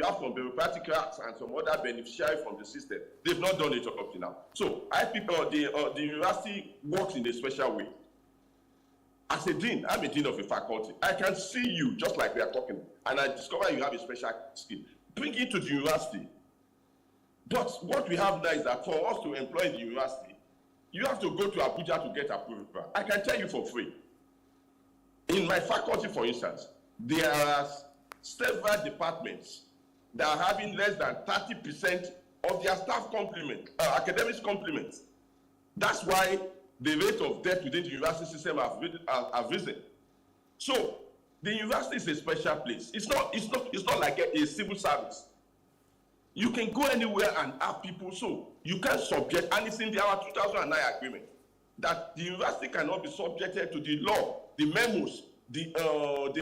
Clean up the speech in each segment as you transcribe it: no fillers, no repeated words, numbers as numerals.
have some bureaucrats and some other beneficiaries from the system. They've not done it up to now. So the university works in a special way. As a dean, I'm a dean of a faculty. I can see you just like we are talking, and I discover you have a special skill. Bring it to the university. But what we have now is that for us to employ in the university, you have to go to Abuja to get approval. I can tell you for free. In my faculty, for instance, there are several departments that are having less than 30% of their staff complement, academics complement. That's why the rate of debt within the university system have risen. So the university is a special place. It's not like a civil service. You can go anywhere and have people, so you can't subject, and it's in our 2009 agreement, that the university cannot be subjected to the law, the memos, the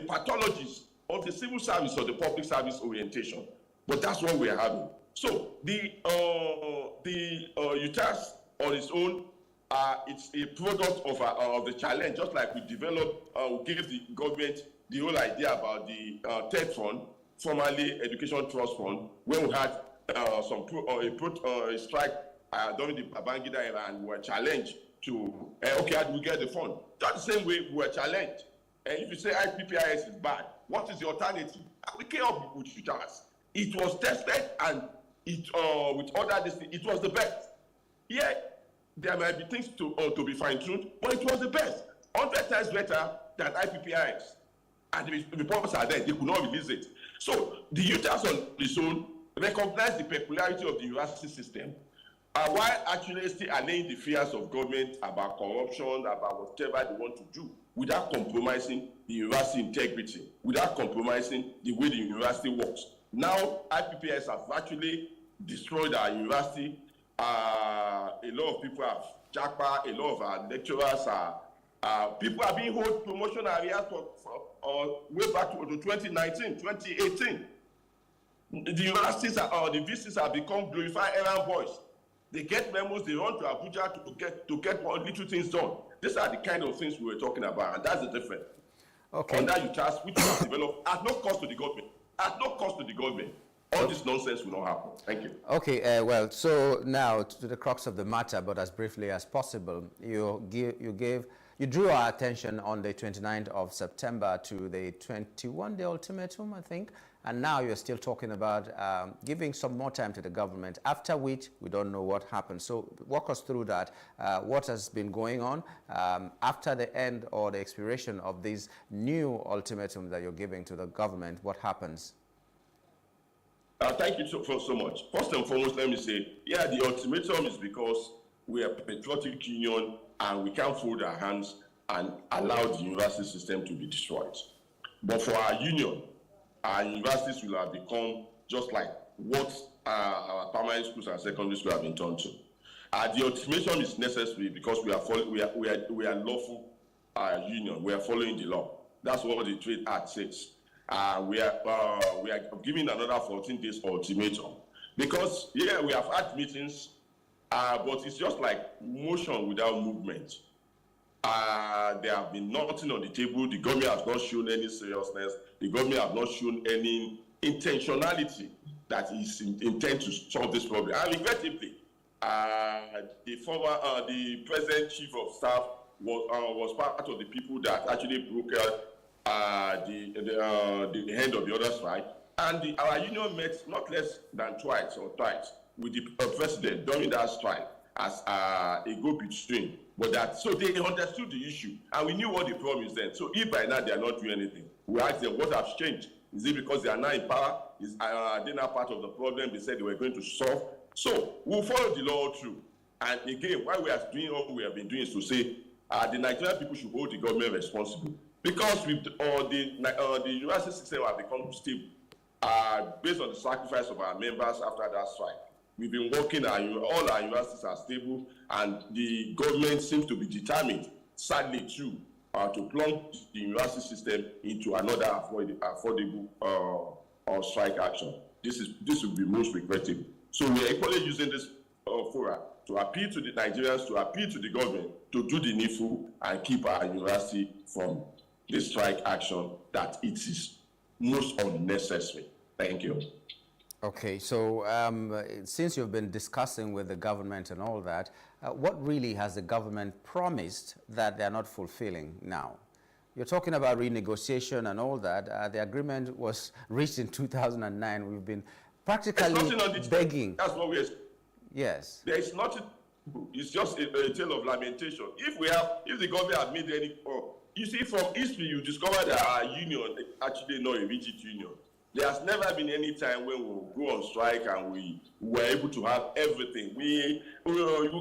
pathologies of the civil service or the public service orientation. But that's what we are having. So the UTAS on its own, it's a product of the challenge, just like we developed, we gave the government the whole idea about the TED fund, formerly Education Trust Fund, when we had a strike during the Babangida era, and we were challenged to, okay, how do we get the fund? That's the same way we were challenged. And if you say IPPIS is bad, what is the alternative? We came up with UTAS. It was tested, and it with other districts, it was the best. Yeah, there might be things to be fine-tuned, but it was the best. 100 times better than IPPIS. And the reports are there, they could not release it. So the UTAS on its own recognize the peculiarity of the university system, while actually still allaying the fears of government about corruption, about whatever they want to do, without compromising the university integrity, without compromising the way the university works. Now, IPPIS have actually destroyed our university. A lot of people have jackpot, a lot of our lecturers people are being held promotion areas for way back to 2019, 2018. The universities the VCs have become glorified errand boys. They get memos, they run to Abuja to get more little things done. These are the kind of things we were talking about, and that's the difference. Okay. Under UTAS, which was developed at no cost to the government. At no cost to the government. All this nonsense will not happen. Thank you. Okay, well, so now to the crux of the matter, but as briefly as possible, you drew our attention on the 29th of September to the 21-day ultimatum, I think, and now you're still talking about giving some more time to the government, after which we don't know what happens. So walk us through that. What has been going on after the end or the expiration of these new ultimatums that you're giving to the government? What happens? Thank you so much. First and foremost, let me say, yeah, the ultimatum is because we are a patriotic union and we can't fold our hands and allow the university system to be destroyed. But for our union, our universities will have become just like what our primary schools and secondary schools have been turned to. The ultimatum is necessary because we are lawful union. We are following the law. That's what the Trade Act says. We are giving another 14 days ultimatum because we have had meetings, but it's just like motion without movement. There have been nothing on the table. The government has not shown any seriousness. The government has not shown any intentionality that is intent to solve this problem. And regrettably, the present chief of staff was part of the people that actually brokered the end of the other strike, and our union met not less than twice with the president during that strike as a go-between. But that, so they understood the issue, and we knew what the problem is then. So if by now they are not doing anything, we asked them what has changed. Is it because they are now in power? Are they now part of the problem they said they were going to solve? So we'll follow the law through. And again, why we are doing what we have been doing is to say the Nigerian people should hold the government responsible. Because with the university system has become stable, based on the sacrifice of our members after that strike. We've been working, all our universities are stable, and the government seems to be determined, sadly too, to plunge the university system into another affordable strike action. This will be most regrettable. So we are equally using this forum to appeal to the Nigerians, to appeal to the government, to do the needful and keep our university from the strike action that it is most unnecessary. Thank you. Okay, so since you've been discussing with the government and all that, what really has the government promised that they're not fulfilling now? You're talking about renegotiation and all that. The agreement was reached in 2009. We've been practically begging. That's what we're. Yes. There is nothing. It's just a tale of lamentation. If the government had made any, you see, from history, you discover that our union is actually not a rigid union. There has never been any time when we go on strike and we were able to have everything. We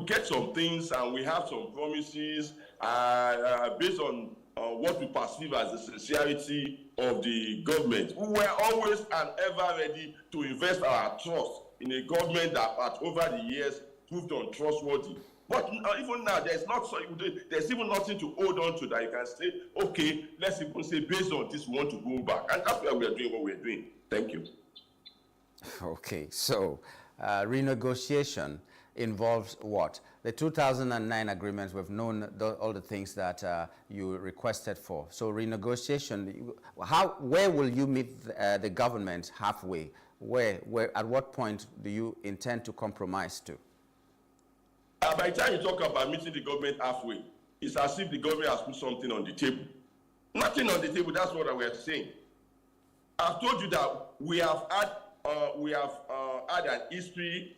get some things and we have some promises based on what we perceive as the sincerity of the government. We were always and ever ready to invest our trust in a government that over the years proved untrustworthy. But even now, there's even nothing to hold on to that you can say, okay, let's even say based on this, we want to go back. And that's why we are doing what we're doing. Thank you. Okay, so renegotiation involves what? The 2009 agreements, we've known all the things that you requested for. So renegotiation, where will you meet the government halfway? At what point do you intend to compromise to? By the time you talk about meeting the government halfway, it's as if the government has put something on the table. Nothing on the table, that's what we are saying. I've told you that we have had an history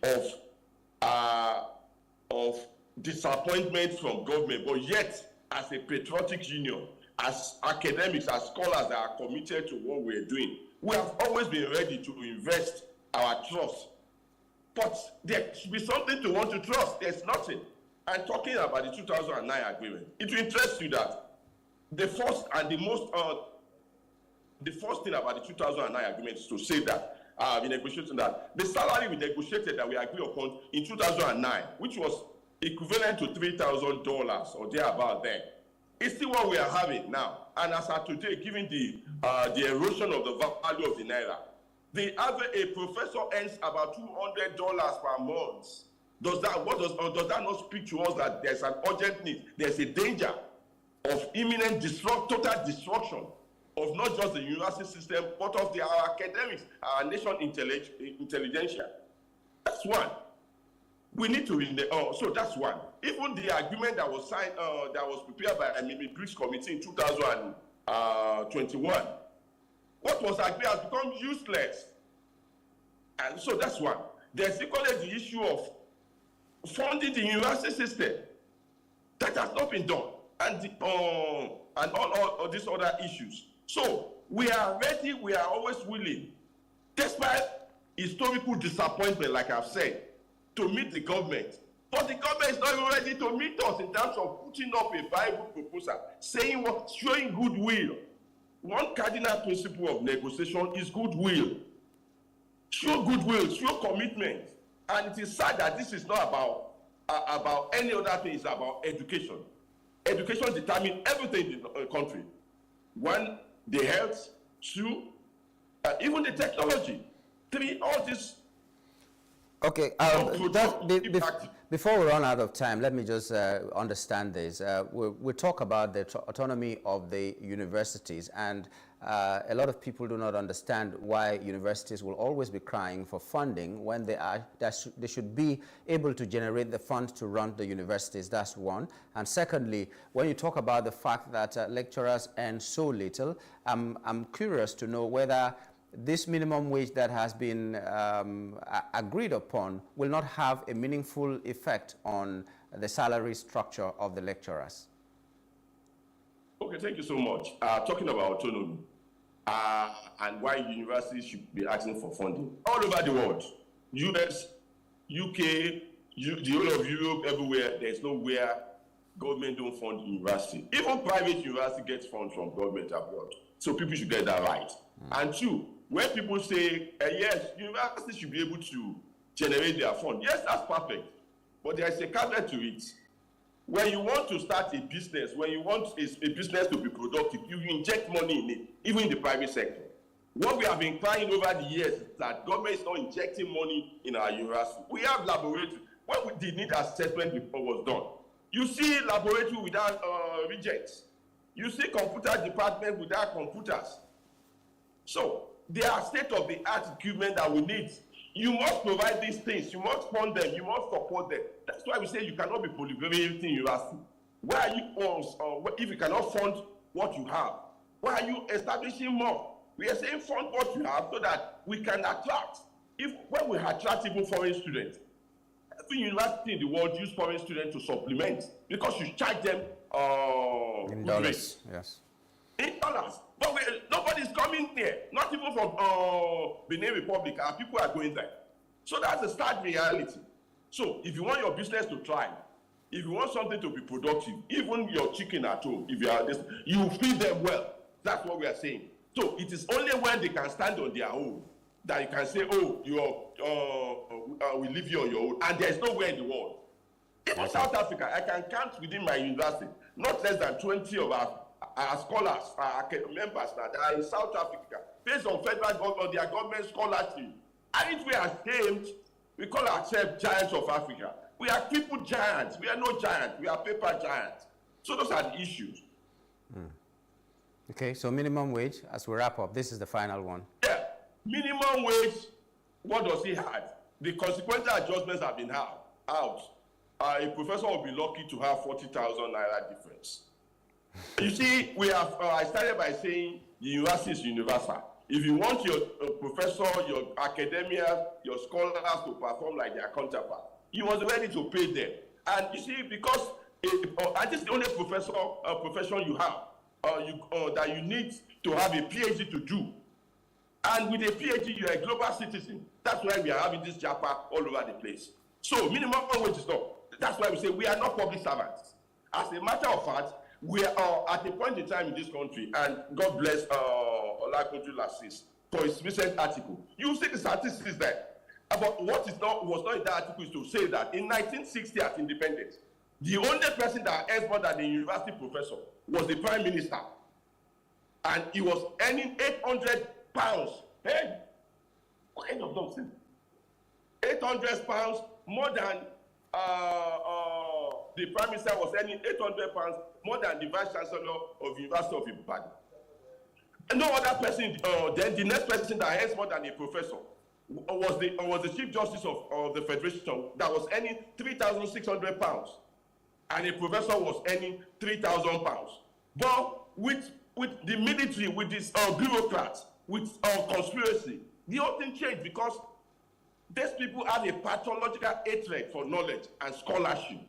of disappointment from government, but yet, as a patriotic union, as academics, as scholars that are committed to what we're doing, we have always been ready to invest our trust. But there should be something to want to trust. There's nothing. And talking about the 2009 agreement, it will interest you that the first thing about the 2009 agreement is to say that we negotiated that the salary we negotiated that we agreed upon in 2009, which was equivalent to $3,000 or thereabout then, is still what we are having now. And as of today, given the erosion of the value of the naira, a professor earns about $200 per month. Does that not speak to us that there's an urgent need? There's a danger of imminent total destruction of not just the university system, but of our academics, our nation intelligentsia. That's one. We need to so that's one. Even the agreement that was signed, that was prepared by the BRICS committee in 2021, what was agreed has become useless. And so that's one. There's equally the issue of funding the university system. That has not been done. And all these other issues. So we are ready, we are always willing, despite historical disappointment, like I've said, to meet the government. But the government is not even ready to meet us in terms of putting up a viable proposal, showing goodwill. One cardinal principle of negotiation is goodwill. Show goodwill, show commitment. And it is sad that this is not about any other thing, it's about education. Education determines everything in the country. One, the health. Two, even the technology. Three, all this. Okay, before we run out of time, let me just understand this. We'll talk about the autonomy of the universities, and a lot of people do not understand why universities will always be crying for funding when they should be able to generate the funds to run the universities. That's one. And secondly, when you talk about the fact that lecturers earn so little, I'm curious to know whether this minimum wage that has been agreed upon will not have a meaningful effect on the salary structure of the lecturers. Okay, thank you so much. Talking about autonomy and why universities should be asking for funding. All over the world, US, UK, the whole of Europe, everywhere, there's nowhere government don't fund university. Even private university gets funds from government abroad. So people should get that right. And two, when people say, yes, universities should be able to generate their fund, yes, that's perfect. But there is a caveat to it. When you want to start a business, when you want a business to be productive, you inject money in it, even in the private sector. What we have been crying over the years is that government is not injecting money in our university. We have laboratories. When the need assessment report was done, you see laboratory without rejects. You see computer department without computers. So there are state-of-the-art equipment that we need You must provide these things. You must fund them. You must support them. That's why we say you cannot be proliferating university. Why are you, if you cannot fund what you have, why are you establishing more? We are saying fund what you have so that we can attract. When we attract even foreign students, every university in the world use foreign students to supplement because you charge them in dollars. Yes. In dollars. But nobody's coming here, not even from Benin Republic. Our people are going there. So that's a sad reality. So if you want your business to thrive, if you want something to be productive, even your chicken at home, if you are this, you feed them well. That's what we are saying. So it is only when they can stand on their own that you can say, oh, we leave you on your own. And there is nowhere in the world. Even South Africa, I can count within my university, not less than 20 of our scholars, our members that are in South Africa, based on federal government, their government scholarship. And if we are ashamed, we call ourselves giants of Africa. We are people giants. We are no giants. We are paper giants. So those are the issues. Okay, so minimum wage, as we wrap up, this is the final one. Yeah, minimum wage, what does it have? The consequential adjustments have been out. A professor will be lucky to have 40,000 naira difference. You see, we have, I started by saying the university is universal. If you want your professor, your academia, your scholars to perform like their counterpart, you must be ready to pay them. And you see, because and this is the only profession you have that you need to have a PhD to do. And with a PhD, you're a global citizen. That's why we are having this JAPA all over the place. So minimum wage is not. That's why we say we are not public servants. As a matter of fact, we are at a point in time in this country, and God bless Olagunju Lassis for his recent article. You see the statistics there. About what was not in that article is to say that in 1960 at independence, the only person that earned more than a university professor was the prime minister. And he was earning 800 pounds. Hey, what kind of nonsense? 800 pounds more than the prime minister was earning 800 pounds more than the vice chancellor of University of Ibadan. And no other person, then the next person that earns more than a professor was the chief justice of the federation that was earning 3,600 pounds. And a professor was earning 3,000 pounds. But with the military, with these bureaucrats, with conspiracy, the whole thing changed because these people have a pathological hatred for knowledge and scholarship.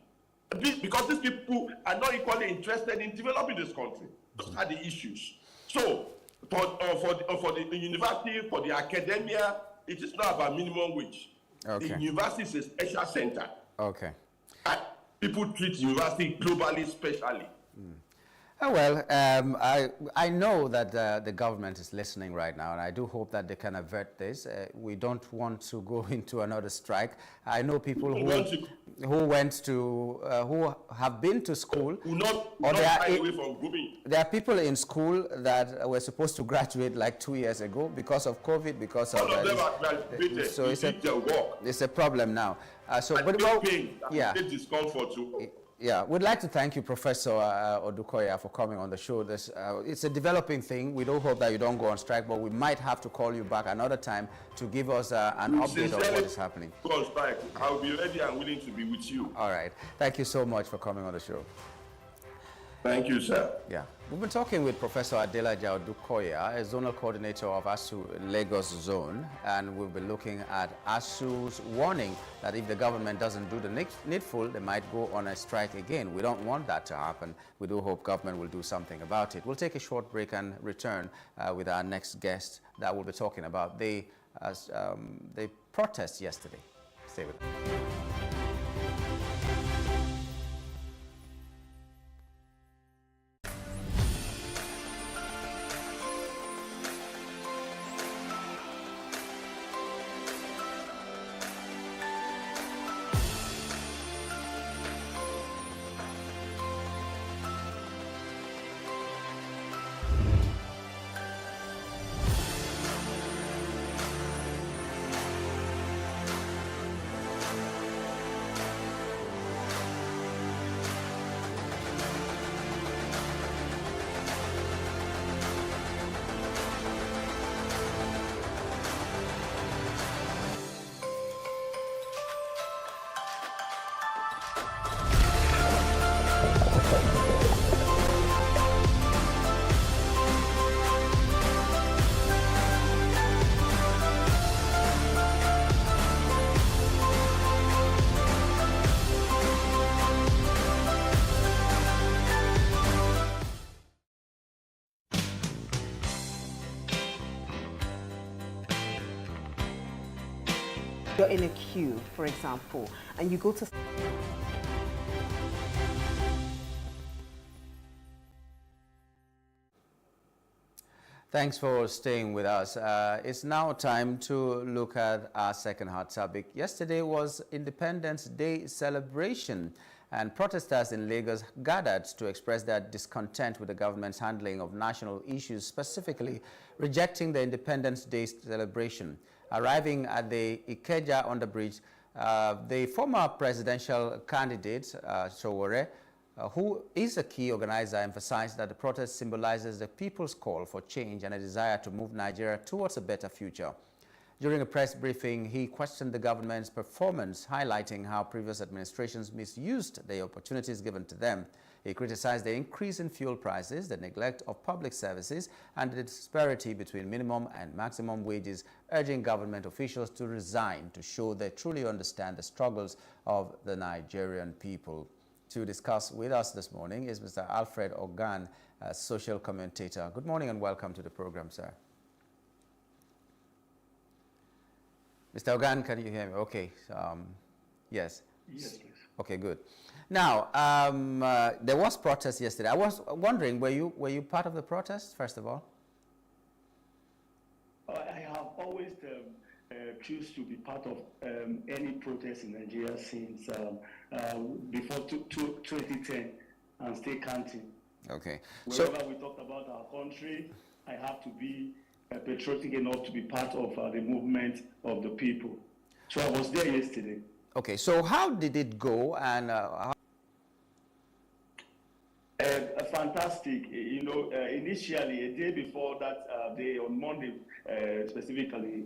Because these people are not equally interested in developing this country. Those are the issues. So, for the university, for the academia, it is not about minimum wage. Okay. The university is a special center. Okay. And people treat university globally, specially. Oh, well, I know that the government is listening right now, and I do hope that they can avert this. We don't want to go into another strike. I know people who have been to school. There are people in school that were supposed to graduate like 2 years ago because of COVID, because of so it's a problem now. Discomfort too. Yeah, we'd like to thank you, Professor Odukoya, for coming on the show. It's a developing thing. We do hope that you don't go on strike, but we might have to call you back another time to give us an update of what is happening. Go on strike. I'll be ready and willing to be with you. All right. Thank you so much for coming on the show. Thank you, sir. Yeah. We've been talking with Professor Adelaja Odukoya, a zonal coordinator of ASU Lagos Zone, and we'll be looking at ASU's warning that if the government doesn't do the needful, they might go on a strike again. We don't want that to happen. We do hope government will do something about it. We'll take a short break and return with our next guest that will be talking about the protest yesterday. Stay with me. You're in a queue, for example, and you go to... Thanks for staying with us. It's now time to look at our second hot topic. Yesterday was Independence Day celebration, and protesters in Lagos gathered to express their discontent with the government's handling of national issues, specifically rejecting the Independence Day celebration. Arriving at the Ikeja underbridge, the former presidential candidate, Sowore, who is a key organizer, emphasized that the protest symbolizes the people's call for change and a desire to move Nigeria towards a better future. During a press briefing, he questioned the government's performance, highlighting how previous administrations misused the opportunities given to them. He criticized the increase in fuel prices, the neglect of public services, and the disparity between minimum and maximum wages, urging government officials to resign to show they truly understand the struggles of the Nigerian people. To discuss with us this morning is Mr. Alfred Ogan, a social commentator. Good morning and welcome to the program, sir. Mr. Ogan, can you hear me? Okay. Yes. Yes, please. Okay, good. Now, there was protest yesterday. I was wondering, were you part of the protest, first of all? I have always choose to be part of any protest in Nigeria since before 2010 and stay counting. Okay. Whenever we talked about our country, I have to be patriotic enough to be part of the movement of the people. So I was there yesterday. Okay, so how did it go, and fantastic. You know, initially, a day before that day, on Monday specifically,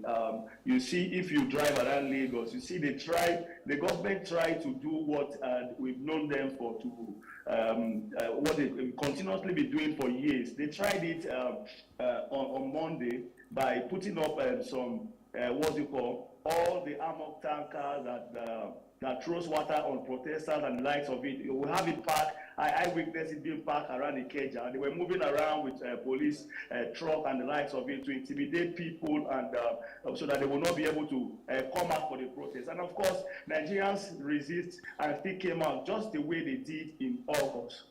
you see, if you drive around Lagos, you see the government tried to do what we've known them for, to what they've continuously been doing for years. They tried it on Monday by putting up some, what's it called, all the amok tankers that throws water on protesters and the likes of it. We have it parked. I witnessed it being parked around Ikeja. They were moving around with police truck and the likes of it to intimidate people, and so that they will not be able to come out for the protest. And of course, Nigerians resist and still came out just the way they did in August.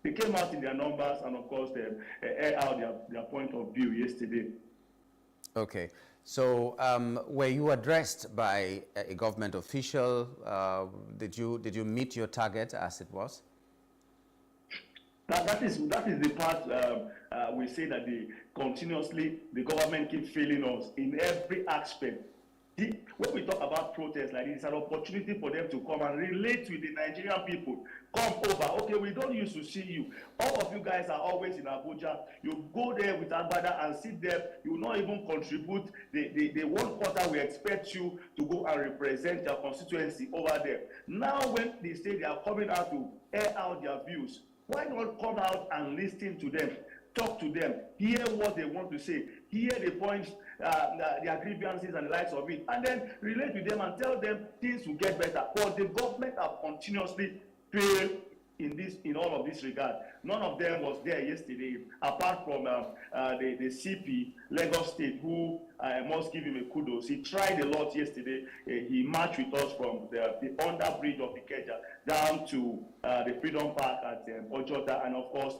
They came out in their numbers, and of course, they aired out their point of view yesterday. Okay. So, were you addressed by a government official? Did you meet your target as it was? That is the part we say that the government keeps failing us in every aspect. When we talk about protests like this, it's an opportunity for them to come and relate with the Nigerian people. Come over. Okay, we don't used to see you. All of you guys are always in Abuja. You go there with Agbada and sit there. You will not even contribute the 1 quarter we expect you to go and represent your constituency over there. Now when they say they are coming out to air out their views, why not come out and listen to them? Talk to them, hear what they want to say, hear the points, their grievances and the likes of it, and then relate with them and tell them things will get better. But the government have continuously failed in all of this regard. None of them was there yesterday, apart from the CP, Lagos State, who I must give him a kudos. He tried a lot yesterday. He marched with us from the under bridge of Ikeja down to the Freedom Park at Ojota, and of course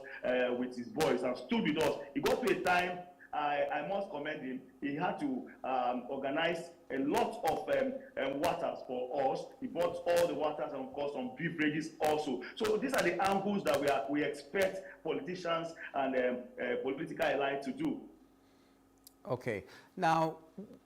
with his boys, and stood with us. He got to a time, I must commend him. He had to organize a lot of waters for us. He bought all the waters and of course some beverages also. So these are the angles that we expect politicians and political elite to do. Okay. Now,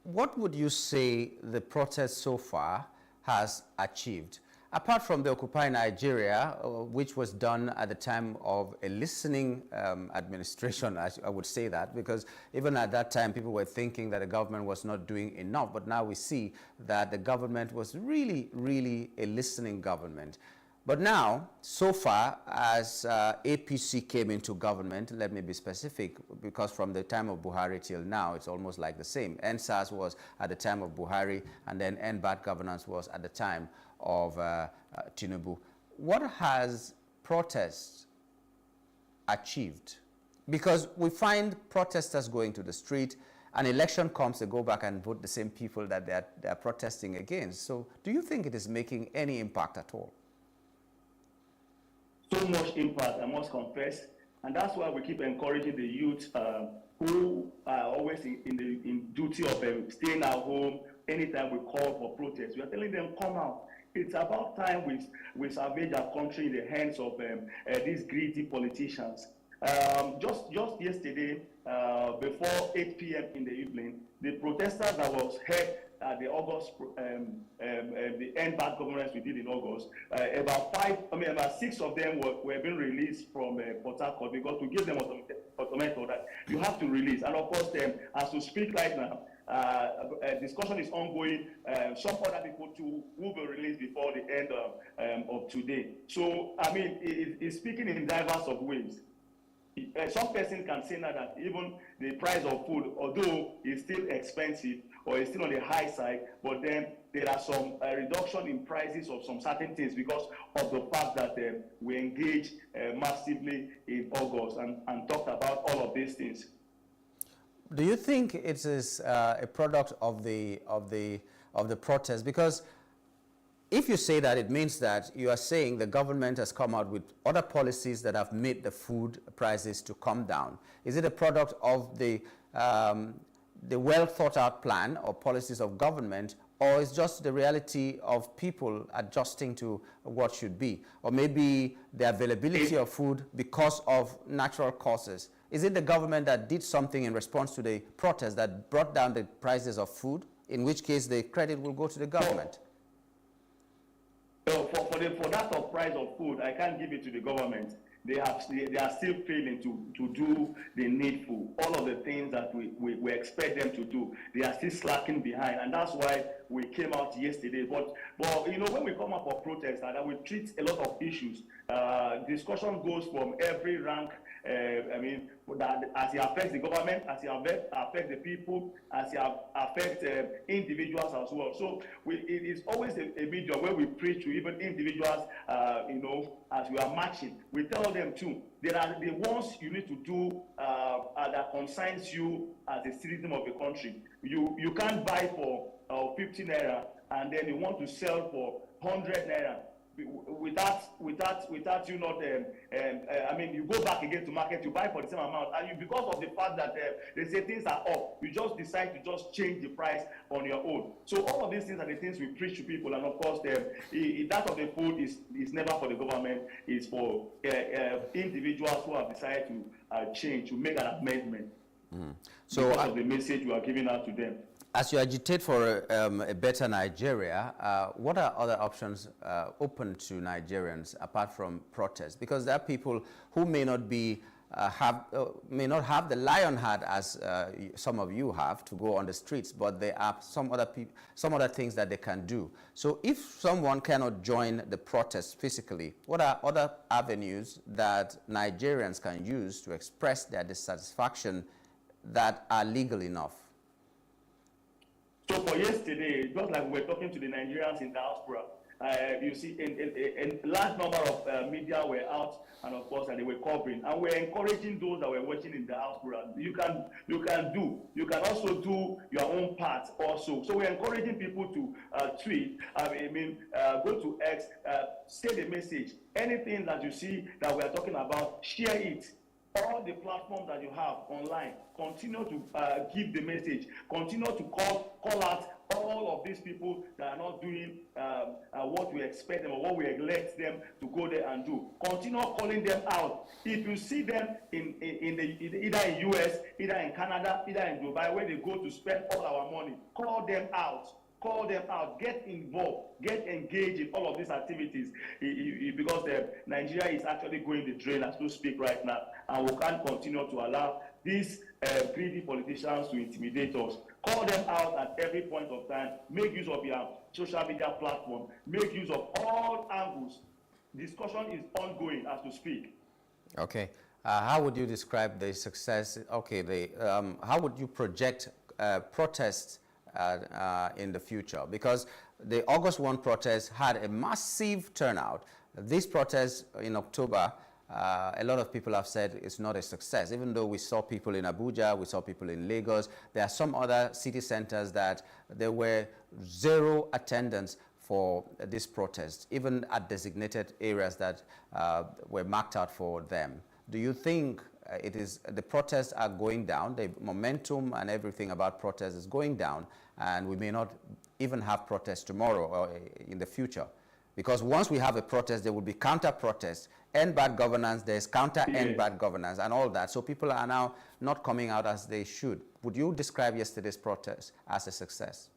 what would you say the protest so far has achieved? Apart from the Occupy Nigeria, which was done at the time of a listening administration, I would say that, because even at that time, people were thinking that the government was not doing enough. But now we see that the government was really, really a listening government. But now, so far, as APC came into government, let me be specific, because from the time of Buhari till now, it's almost like the same. NSAS was at the time of Buhari, and then NBAT governance was at the time of Tinubu. What has protests achieved? Because we find protesters going to the street an election comes, they go back and vote the same people that they're protesting against. So do you think it is making any impact at all? So much impact, I must confess. And that's why we keep encouraging the youth who are always in duty of staying at home. Anytime we call for protest, we are telling them, come out. It's about time we salvage our country in the hands of these greedy politicians. Just yesterday, before 8 p.m. in the evening, the protesters that was held at the August, the end bad governance we did in August, about 6 of them were being released from Port Harcourt, because we give them ultimatum that you have to release. And of course, as we speak right now, discussion is ongoing. Some other people too will be released before the end of today. So, I mean, it's speaking in diverse of ways. Some person can say now that even the price of food, although it's still expensive or it's still on the high side, but then there are some reduction in prices of some certain things because of the fact that we engaged massively in August and talked about all of these things. Do you think it is a product of the protest? Because if you say that, it means that you are saying the government has come out with other policies that have made the food prices to come down. Is it a product of the well thought out plan or policies of government, or is just the reality of people adjusting to what should be? Or maybe the availability of food because of natural causes? Is it the government that did something in response to the protest that brought down the prices of food, in which case the credit will go to the government? For that of price of food, I can't give it to the government. They are still failing to do the needful. All of the things that we expect them to do, they are still slacking behind, and that's why we came out yesterday. But you know, when we come up for protest, that we treat a lot of issues. Discussion goes from every rank. I mean, that as it affects the government, as it affects the people, as it affects individuals as well. So it is always a medium where we preach to even individuals, you know, as we are marching. We tell them too, there are the ones you need to do that concerns you as a citizen of the country. You can't buy for 50 naira and then you want to sell for 100 naira. Without you not, I mean, you go back again to market, you buy for the same amount, and you, because of the fact that they say things are up, you just decide to just change the price on your own. So all of these things are the things we preach to people, and of course, that of the food is never for the government, it's for individuals who have decided to change, to make an amendment. So because of the message we are giving out to them. As you agitate for a better Nigeria, what are other options open to Nigerians apart from protests? Because there are people who may not be may not have the lion heart as some of you have to go on the streets, but there are some other things that they can do. So if someone cannot join the protest physically, what are other avenues that Nigerians can use to express their dissatisfaction that are legal enough? So for yesterday, just like we were talking to the Nigerians in diaspora, you see, a large number of media were out, and of course, and they were covering, and we're encouraging those that were watching in diaspora. You can also do your own part also. So we're encouraging people to tweet. Go to X, say the message. Anything that you see that we are talking about, share it. All the platforms that you have online, continue to give the message, continue to call out all of these people that are not doing what we expect them or what we elect them to go there and do. Continue calling them out. If you see them either in US, either in Canada, either in Dubai, where they go to spend all our money, call them out. Call them out, get involved, get engaged in all of these activities, because Nigeria is actually going the drain as we speak right now, and we can't continue to allow these greedy politicians to intimidate us. Call them out at every point of time. Make use of your social media platform. Make use of all angles. Discussion is ongoing as we speak. Okay. How would you describe the success? Okay, how would you project protests in the future? Because the August 1 protest had a massive turnout. This protest in October a lot of people have said it's not a success. Even though we saw people in Abuja, we saw people in Lagos, there are some other city centers that there were zero attendance for this protest, even at designated areas that were marked out for them. Do you think the protests are going down, the momentum and everything about protests is going down, and we may not even have protests tomorrow or in the future? Because once we have a protest, there will be counter-protests, end bad governance, there's counter-end bad governance and all that. So people are now not coming out as they should. Would you describe yesterday's protest as a success?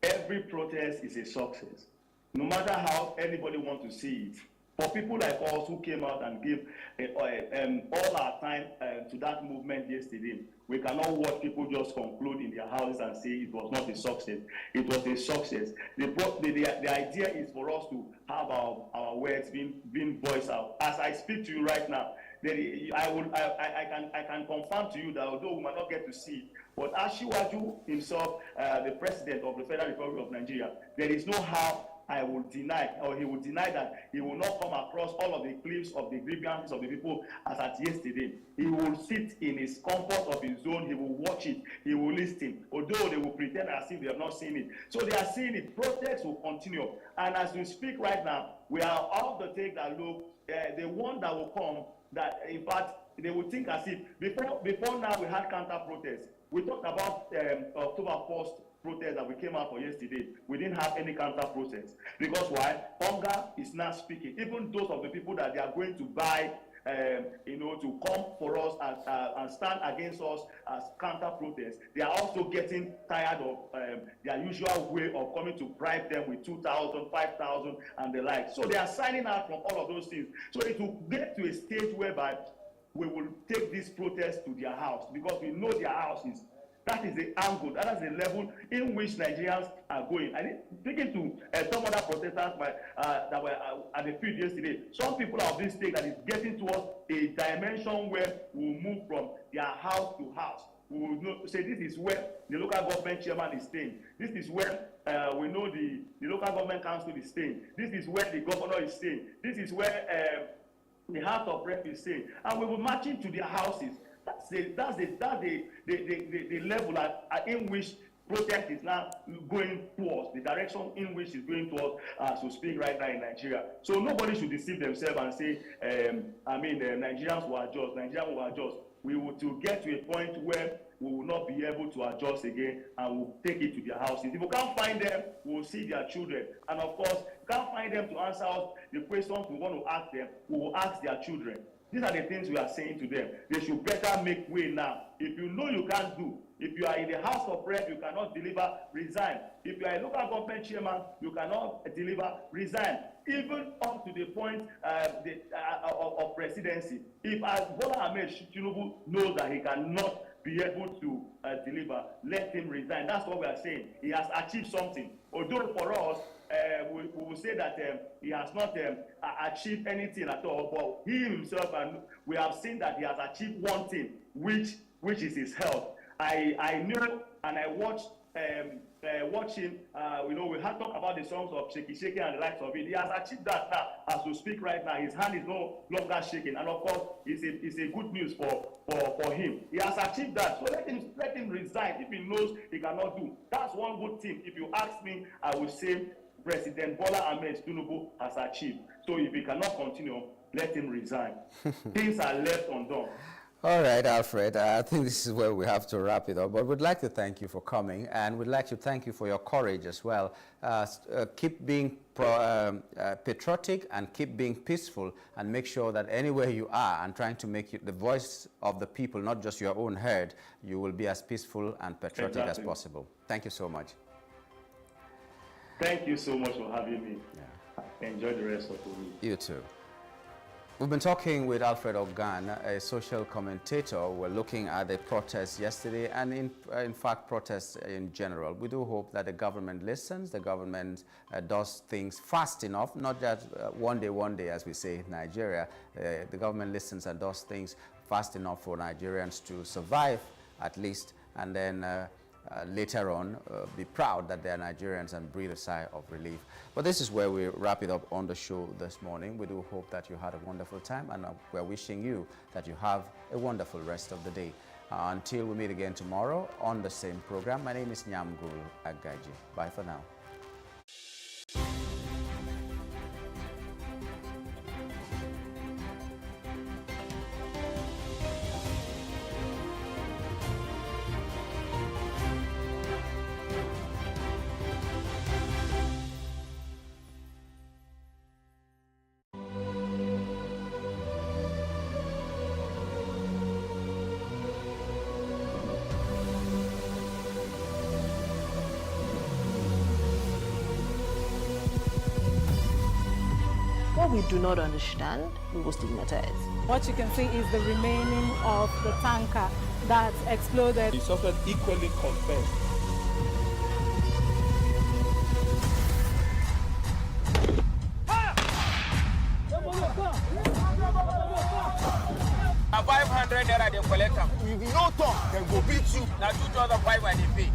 Every protest is a success, no matter how anybody wants to see it. For people like us who came out and gave all our time to that movement yesterday, we cannot watch people just conclude in their houses and say it was not a success. It was a success. The idea is for us to have our words being voiced out. As I speak to you right now, I can confirm to you that although we might not get to see it, but Asiwaju himself, the president of the Federal Republic of Nigeria, there is no how I will deny, or he will deny that he will not come across all of the clips of the grievances of the people as at yesterday. He will sit in his comfort of his zone, he will watch it, he will listen, although they will pretend as if they have not seen it. So they are seeing it. Protests will continue. And as we speak right now, we are of the take that look, the one that will come, that in fact, they will think as if, before now we had counter-protests. We talked about October 1st protest that we came out for yesterday. We didn't have any counter protest because why? Hunger is now speaking. Even those of the people that they are going to buy, to come for us and stand against us as counter protest, they are also getting tired of their usual way of coming to bribe them with 2,000, 5,000, and the like. So they are signing out from all of those things. So it will get to a stage whereby we will take this protest to their house because we know their houses. That is the angle, that is the level in which Nigerians are going. I think, speaking to some other protesters that were at the field yesterday, some people of this state that is getting towards a dimension where we'll move from their house to house. We will say this is where the local government chairman is staying. This is where we know the local government council is staying. This is where the governor is staying. This is where the House of Rep is staying. And we will march into their houses. That's the level in which protest is now going towards, the direction in which it's going towards, as we speak right now in Nigeria. So nobody should deceive themselves and say, Nigerians will adjust, Nigerians will adjust. We will to get to a point where we will not be able to adjust again and we'll take it to their houses. If we can't find them, we'll see their children. And of course, if we can't find them to answer us the questions we want to ask them, we will ask their children. These are the things we are saying to them. They should better make way now. If you know you can't do, if you are in the House of Rep, you cannot deliver, resign. If you are a local government chairman, you cannot deliver, resign. Even up to the point of presidency. If Bola Ahmed Tinubu knows that he cannot be able to deliver, let him resign. That's what we are saying. He has achieved something. Although for us, we will say that he has not achieved anything at all, but he himself, and we have seen that he has achieved one thing, which is his health. I know and I watched watching, we had talked about the songs of Shaky Shaky and the likes of it. He has achieved that now. As we speak right now, his hand is no longer shaking, and of course, it's a good news for him. He has achieved that, so let him resign if he knows he cannot do. That's one good thing. If you ask me, I will say President Bola Ahmed Tinubu has achieved. So if he cannot continue, let him resign. Things are left undone. All right, Alfred, I think this is where we have to wrap it up, but we'd like to thank you for coming, and we'd like to thank you for your courage as well. Keep being patriotic and keep being peaceful, and make sure that anywhere you are and trying to make the voice of the people, not just your own heard, you will be as peaceful and patriotic as possible. Thank you so much. Thank you so much for having me. Yeah. Enjoy the rest of the week. You too. We've been talking with Alfred Ogan, a social commentator. We're looking at the protests yesterday and in fact protests in general. We do hope that the government listens, the government does things fast enough, not just one day as we say in Nigeria. The government listens and does things fast enough for Nigerians to survive at least, and then later on be proud that they are Nigerians and breathe a sigh of relief. But this is where we wrap it up on the show this morning. We do hope that you had a wonderful time, and we're wishing you that you have a wonderful rest of the day. Until we meet again tomorrow on the same program, my name is Nyamgul Agaji. Bye for now. What we do not understand, we will stigmatize. What you can see is the remaining of the tanker that exploded. He suffered equally confessed. Now 500 naira they collect them. If you no talk, then go beat you. Now 2,500 they pay.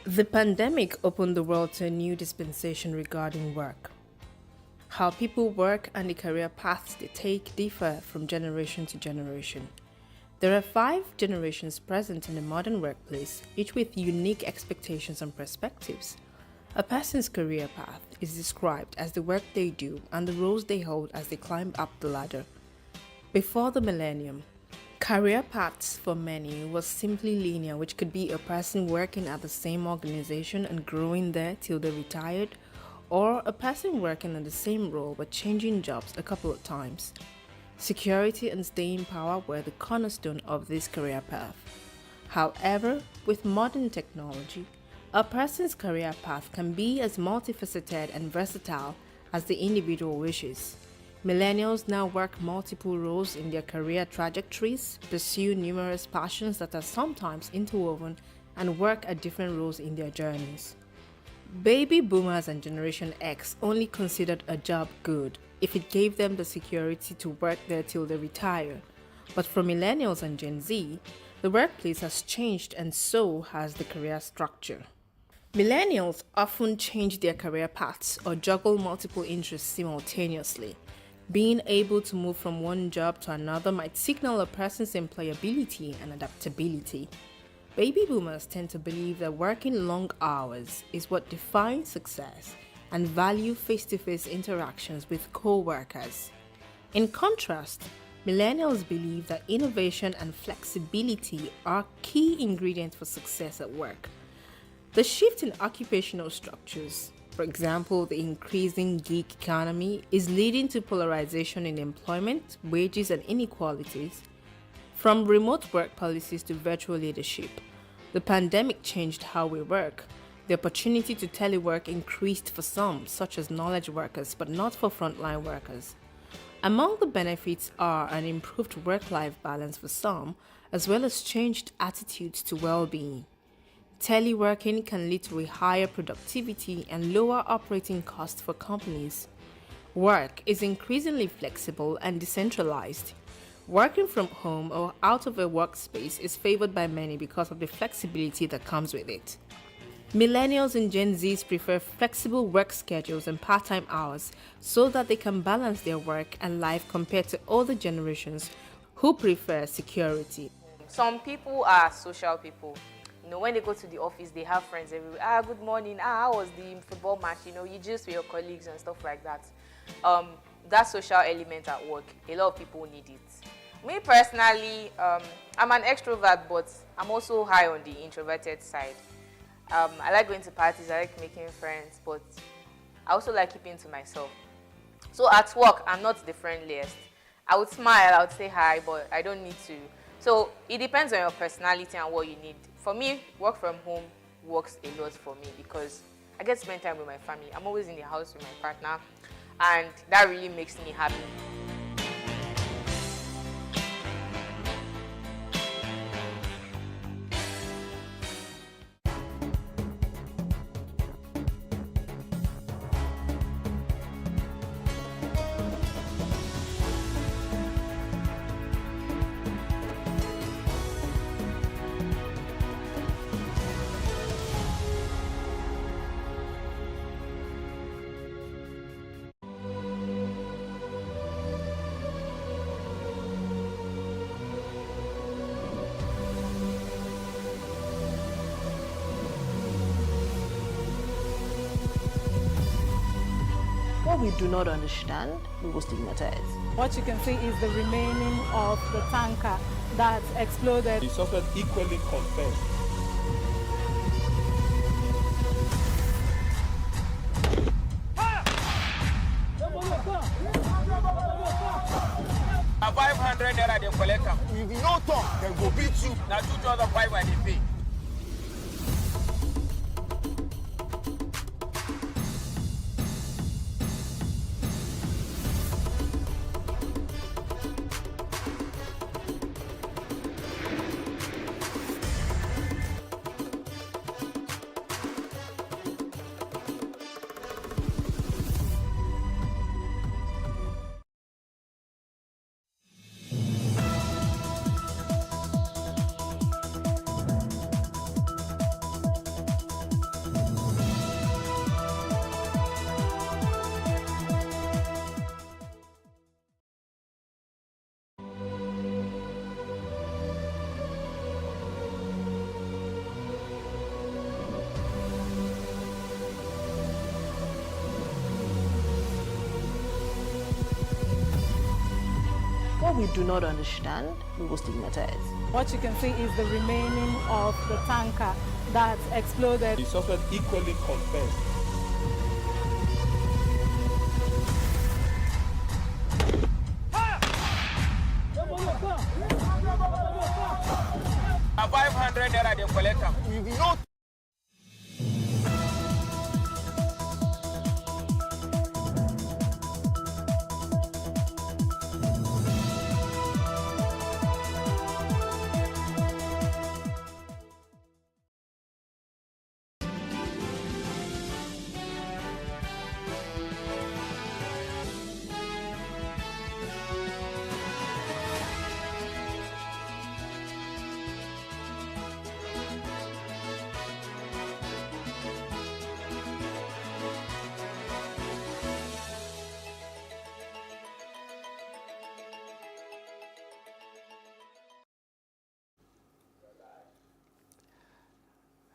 The pandemic opened the world to a new dispensation regarding work. How people work and the career paths they take differ from generation to generation. There are 5 generations present in the modern workplace, each with unique expectations and perspectives. A person's career path is described as the work they do and the roles they hold as they climb up the ladder. Before the millennium, career paths for many was simply linear, which could be a person working at the same organization and growing there till they retired, or a person working in the same role but changing jobs a couple of times. Security and staying power were the cornerstone of this career path. However, with modern technology, a person's career path can be as multifaceted and versatile as the individual wishes. Millennials now work multiple roles in their career trajectories, pursue numerous passions that are sometimes interwoven, and work at different roles in their journeys. Baby boomers and Generation X only considered a job good if it gave them the security to work there till they retire. But for millennials and Gen Z, the workplace has changed and so has the career structure. Millennials often change their career paths or juggle multiple interests simultaneously. Being able to move from one job to another might signal a person's employability and adaptability. Baby boomers tend to believe that working long hours is what defines success and value face-to-face interactions with co-workers. In contrast, millennials believe that innovation and flexibility are key ingredients for success at work. The shift in occupational structures, for example, the increasing gig economy, is leading to polarization in employment, wages, and inequalities. From remote work policies to virtual leadership, the pandemic changed how we work. The opportunity to telework increased for some, such as knowledge workers, but not for frontline workers. Among the benefits are an improved work-life balance for some, as well as changed attitudes to well-being. Teleworking can lead to a higher productivity and lower operating costs for companies. Work is increasingly flexible and decentralized. Working from home or out of a workspace is favored by many because of the flexibility that comes with it. Millennials and Gen Zs prefer flexible work schedules and part-time hours so that they can balance their work and life compared to older generations who prefer security. Some people are social people. You know, when they go to the office, they have friends everywhere. Good morning. How was the football match? You know, you just with your colleagues and stuff like that. That social element at work, a lot of people need it. Me personally, I'm an extrovert, but I'm also high on the introverted side. I like going to parties, I like making friends, but I also like keeping to myself. So at work, I'm not the friendliest. I would smile, I would say hi, but I don't need to So it depends on your personality and what you need. For me, work from home works a lot for me because I get to spend time with my family. I'm always in the house with my partner, and that really makes me happy. What we do not understand, we will stigmatize. What you can see is the remaining of the tanker that exploded. He suffered equally confessed. Na 500 naira they collect am. If you no talk, dem go beat you. Na 2,500 I dey pay. What we do not understand, we will stigmatize. What you can see is the remaining of the tanker that exploded. He suffered equally confessed. Na 500 naira they collect am. If you no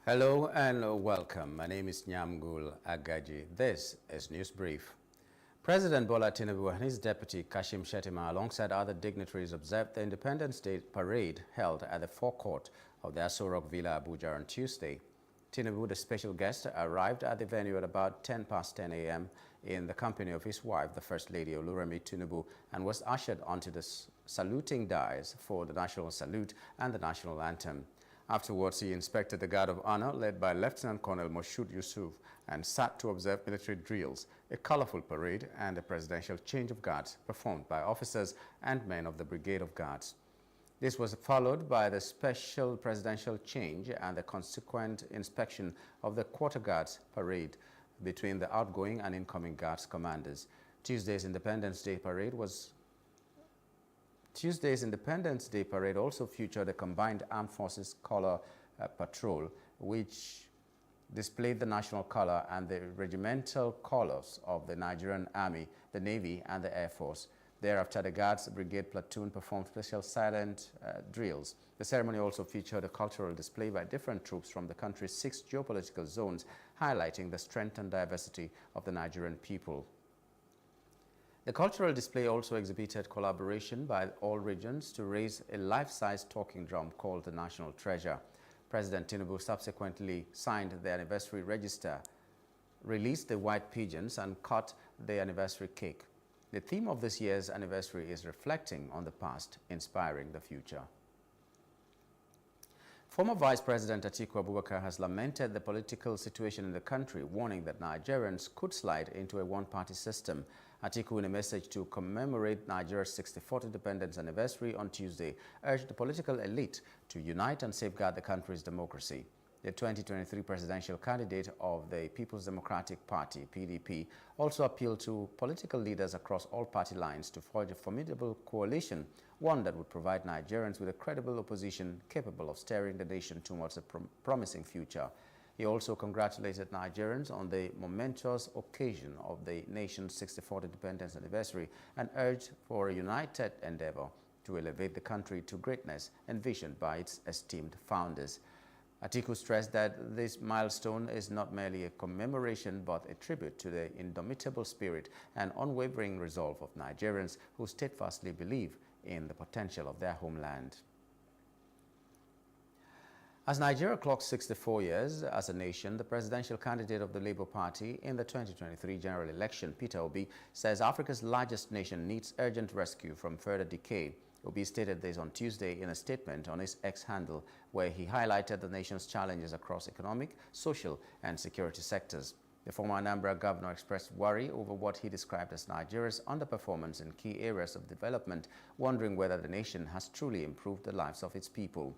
Hello and welcome. My name is Nyamgul Agaji. This is News Brief. President Bola Tinubu and his deputy Kashim Shettima, alongside other dignitaries, observed the Independence Day parade held at the forecourt of the Aso Rock Villa, Abuja on Tuesday. Tinubu, the special guest, arrived at the venue at about 10 past 10 a.m. in the company of his wife, the First Lady Oluremi Tinubu, and was ushered onto the saluting dais for the national salute and the national anthem. Afterwards, he inspected the Guard of Honor led by Lieutenant Colonel Moshood Yusuf and sat to observe military drills, a colorful parade, and a presidential change of guards performed by officers and men of the Brigade of Guards. This was followed by the special presidential change and the consequent inspection of the Quarter Guards parade between the outgoing and incoming Guards commanders. Tuesday's Independence Day parade also featured a combined armed forces color patrol, which displayed the national color and the regimental colors of the Nigerian Army, the Navy, and the Air Force. Thereafter, the Guards Brigade platoon performed special silent drills. The ceremony also featured a cultural display by different troops from the country's 6 geopolitical zones, highlighting the strength and diversity of the Nigerian people. The cultural display also exhibited collaboration by all regions to raise a life-size talking drum called the National Treasure. President Tinubu subsequently signed the anniversary register, released the white pigeons, and cut the anniversary cake. The theme of this year's anniversary is reflecting on the past, inspiring the future. Former Vice President Atiku Abubakar has lamented the political situation in the country, warning that Nigerians could slide into a one-party system. Atiku, in a message to commemorate Nigeria's 64th independence anniversary on Tuesday, urged the political elite to unite and safeguard the country's democracy. The 2023 presidential candidate of the People's Democratic Party, PDP, also appealed to political leaders across all party lines to forge a formidable coalition, one that would provide Nigerians with a credible opposition capable of steering the nation towards a promising future. He also congratulated Nigerians on the momentous occasion of the nation's 64th independence anniversary and urged for a united endeavor to elevate the country to greatness envisioned by its esteemed founders. Atiku stressed that this milestone is not merely a commemoration but a tribute to the indomitable spirit and unwavering resolve of Nigerians who steadfastly believe in the potential of their homeland. As Nigeria clocks 64 years as a nation, the presidential candidate of the Labour Party in the 2023 general election, Peter Obi, says Africa's largest nation needs urgent rescue from further decay. Obi stated this on Tuesday in a statement on his X handle, where he highlighted the nation's challenges across economic, social, and security sectors. The former Anambra governor expressed worry over what he described as Nigeria's underperformance in key areas of development, wondering whether the nation has truly improved the lives of its people.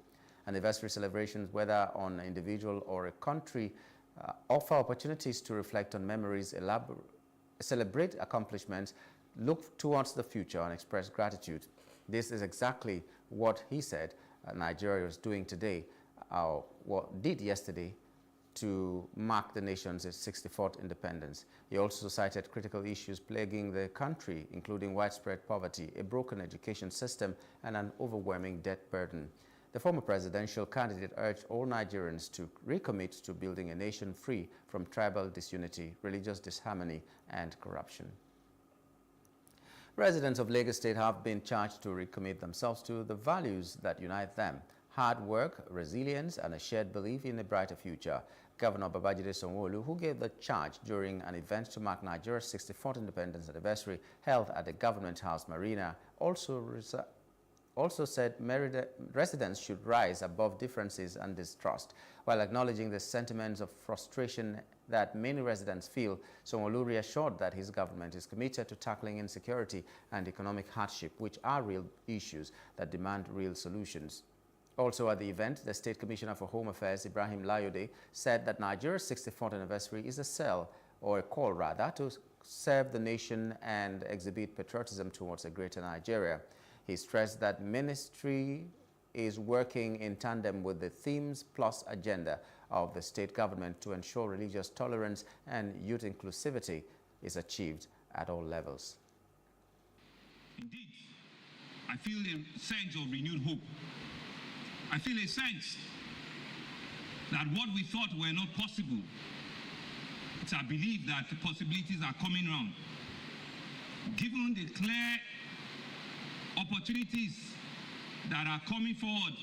Anniversary celebrations, whether on an individual or a country, offer opportunities to reflect on memories, celebrate accomplishments, look towards the future, and express gratitude. This is exactly what he said Nigeria was doing today, what did yesterday, to mark the nation's 64th independence. He also cited critical issues plaguing the country, including widespread poverty, a broken education system, and an overwhelming debt burden. The former presidential candidate urged all Nigerians to recommit to building a nation free from tribal disunity, religious disharmony, and corruption. Residents of Lagos State have been charged to recommit themselves to the values that unite them: hard work, resilience, and a shared belief in a brighter future. Governor Babajide Sanwo-Olu, who gave the charge during an event to mark Nigeria's 64th independence anniversary held at the Government House Marina, also said residents should rise above differences and distrust. While acknowledging the sentiments of frustration that many residents feel, Sanwo-Olu reassured that his government is committed to tackling insecurity and economic hardship, which are real issues that demand real solutions. Also at the event, the State Commissioner for Home Affairs, Ibrahim Layode, said that Nigeria's 64th anniversary is a call to serve the nation and exhibit patriotism towards a greater Nigeria. He stressed that ministry is working in tandem with the Themes Plus agenda of the state government to ensure religious tolerance and youth inclusivity is achieved at all levels. Indeed, I feel a sense of renewed hope. I feel a sense that what we thought were not possible, it's our belief that the possibilities are coming round. Given the clear opportunities that are coming forward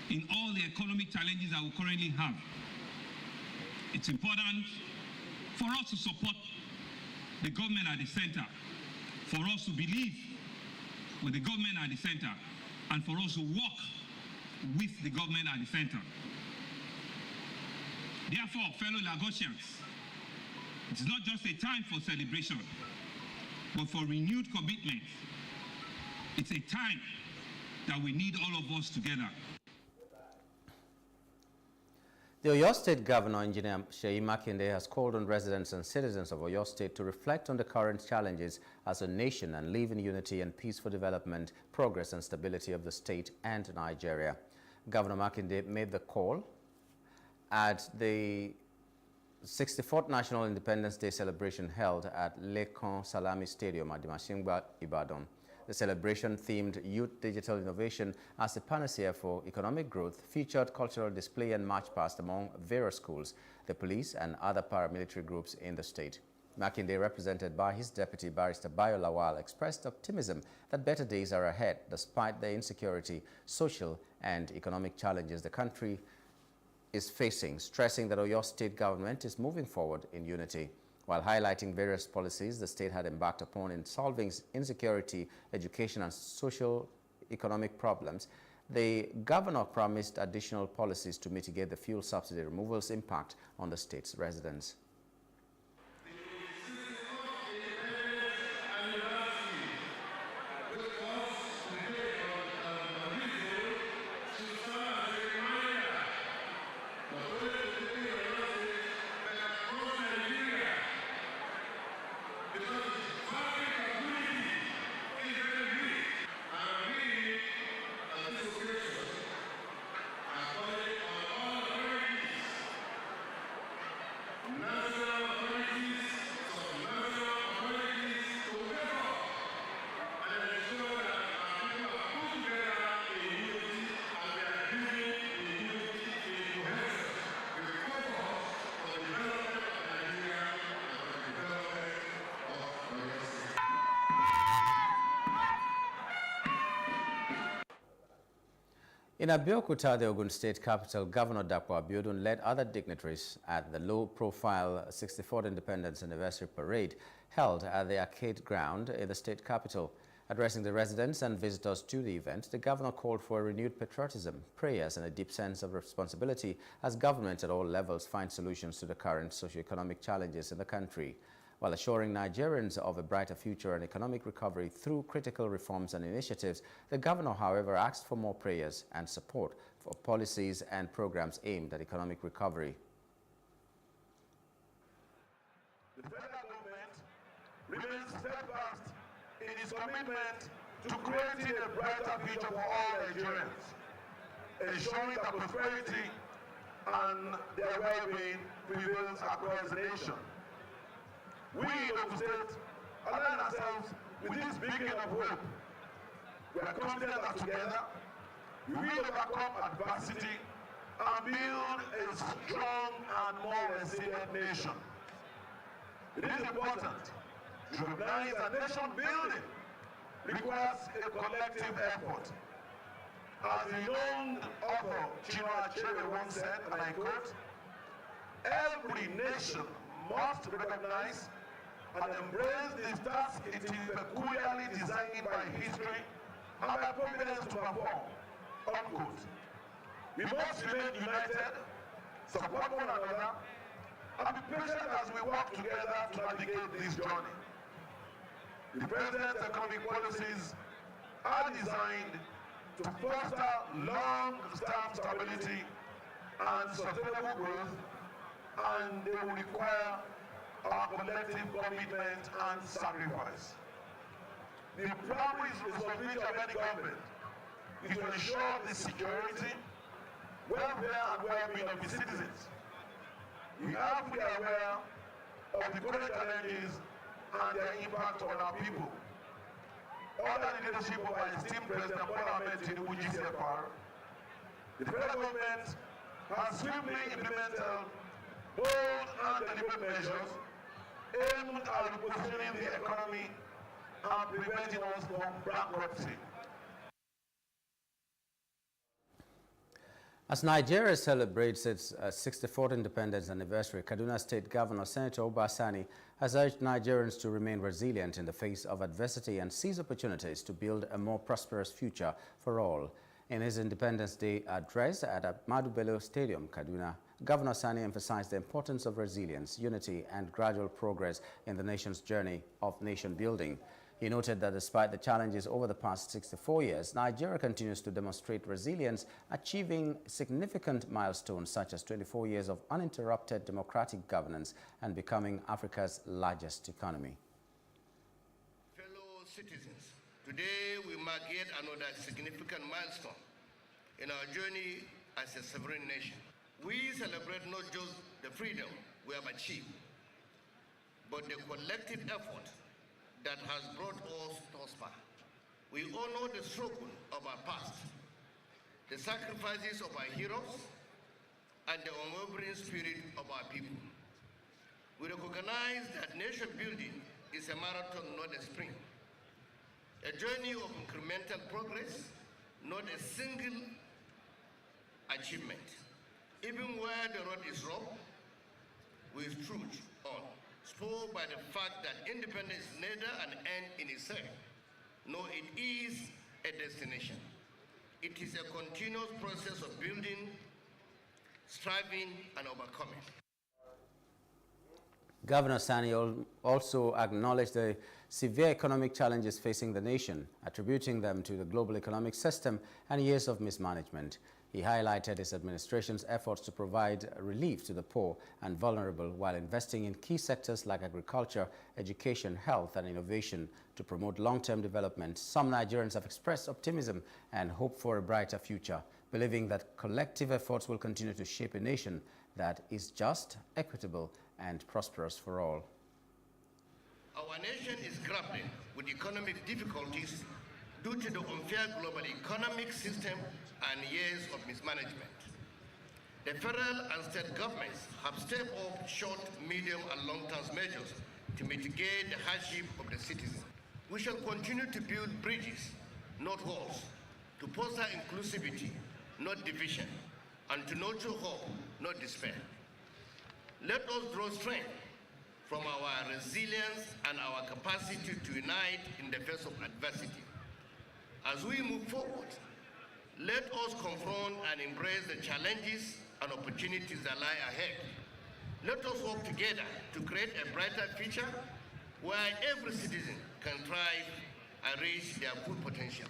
in all the economic challenges that we currently have, it's important for us to support the government at the center, for us to believe with the government at the center, and for us to work with the government at the center. Therefore, fellow Lagosians, it's not just a time for celebration, but for renewed commitment. It's a time that we need all of us together. The Oyo State Governor, Engineer Seyi Makinde, has called on residents and citizens of Oyo State to reflect on the current challenges as a nation and live in unity and peaceful development, progress and stability of the state and Nigeria. Governor Makinde made the call at the 64th National Independence Day celebration held at Lekan Salami Stadium at Dimashingba, Ibadan. The celebration themed Youth Digital Innovation as a panacea for economic growth featured cultural display and march past among various schools, the police and other paramilitary groups in the state. Makinde, represented by his deputy Barrister Bayo Lawal, expressed optimism that better days are ahead despite the insecurity, social and economic challenges the country is facing, stressing that Oyo State government is moving forward in unity. While highlighting various policies the state had embarked upon in solving insecurity, education and social economic problems, the governor promised additional policies to mitigate the fuel subsidy removal's impact on the state's residents. In Abeokuta, the Ogun State capital, Governor Dapo Abiodun led other dignitaries at the low-profile 64th Independence Anniversary Parade held at the Arcade Ground in the state capital. Addressing the residents and visitors to the event, the governor called for a renewed patriotism, prayers, and a deep sense of responsibility as government at all levels find solutions to the current socio-economic challenges in the country. While assuring Nigerians of a brighter future and economic recovery through critical reforms and initiatives, the governor, however, asked for more prayers and support for policies and programs aimed at economic recovery. The federal government remains steadfast in its commitment to creating a brighter future for all Nigerians, ensuring that prosperity and their well-being prevails across the nation. We in Ogun State align ourselves with this beacon of hope. We are confident that together we will overcome adversity and build a strong and more resilient nation. It is important to recognize that nation building requires a collective effort. As the known author Chinua Achebe once said, and I quote, "Every nation must recognize and embrace the task it is peculiarly designed by history and by providence to perform." Unquote. We must remain united, support one another, and be patient as we work together to navigate this journey. The President's economic policies are designed to foster long-term stability and sustainable growth, and they will require our collective commitment and sacrifice. The primary responsibility of any government is to ensure the security, welfare, and well-being of its citizens. We have to be aware of the current challenges and their impact on our people. Under the leadership of our esteemed President Bola Ahmed Tinubu GCFR, the federal government has swiftly implemented bold and deliberate measures aimed at repositioning the economy and preventing us from bankruptcy. As Nigeria celebrates its 64th independence anniversary, Kaduna State Governor Senator Uba Sani has urged Nigerians to remain resilient in the face of adversity and seize opportunities to build a more prosperous future for all. In his Independence Day address at Ahmadu Bello Stadium, Kaduna, Governor Sani emphasized the importance of resilience, unity, and gradual progress in the nation's journey of nation building. He noted that despite the challenges over the past 64 years, Nigeria continues to demonstrate resilience, achieving significant milestones such as 24 years of uninterrupted democratic governance and becoming Africa's largest economy. Fellow citizens, today we mark yet another significant milestone in our journey as a sovereign nation. We celebrate not just the freedom we have achieved, but the collective effort that has brought us thus far. We honor the struggle of our past, the sacrifices of our heroes, and the unwavering spirit of our people. We recognize that nation building is a marathon, not a sprint. A journey of incremental progress, not a single achievement. Even where the road is rough, with truth on, spoiled by the fact that independence is neither an end in itself, nor it is a destination. It is a continuous process of building, striving, and overcoming. Governor Sani also acknowledged the severe economic challenges facing the nation, attributing them to the global economic system and years of mismanagement. He highlighted his administration's efforts to provide relief to the poor and vulnerable while investing in key sectors like agriculture, education, health, and innovation to promote long-term development. Some Nigerians have expressed optimism and hope for a brighter future, believing that collective efforts will continue to shape a nation that is just, equitable, and prosperous for all. Our nation is grappling with economic difficulties due to the unfair global economic system and years of mismanagement. The federal and state governments have stepped up short, medium, and long-term measures to mitigate the hardship of the citizens. We shall continue to build bridges, not walls, to foster inclusivity, not division, and to nurture hope, not despair. Let us draw strength from our resilience and our capacity to unite in the face of adversity. As we move forward, let us confront and embrace the challenges and opportunities that lie ahead. Let us work together to create a brighter future where every citizen can thrive and reach their full potential.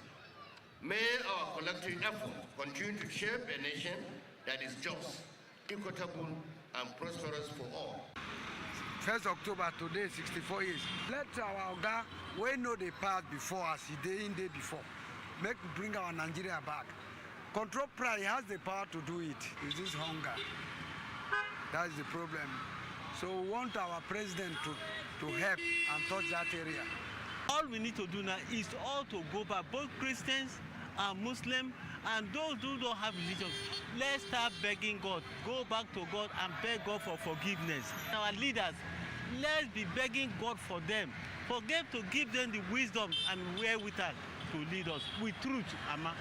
May our collective effort continue to shape a nation that is just, equitable, and prosperous for all. 1st October today, 64 years. Let our Oga, we know the past before us, the day before. Bring our Nigeria back. Control pride has the power to do it. It's this hunger. That's the problem. So we want our president to help and touch that area. All we need to do now is all to go back, both Christians and Muslims and those who don't have religion. Let's start begging God. Go back to God and beg God for forgiveness. Our leaders, let's be begging God for them. Forget to give them the wisdom and wherewithal to lead us with truth, Ama.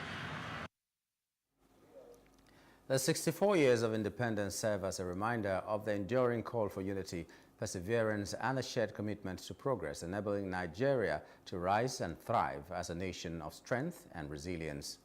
The 64 years of independence serve as a reminder of the enduring call for unity, perseverance, and a shared commitment to progress, enabling Nigeria to rise and thrive as a nation of strength and resilience.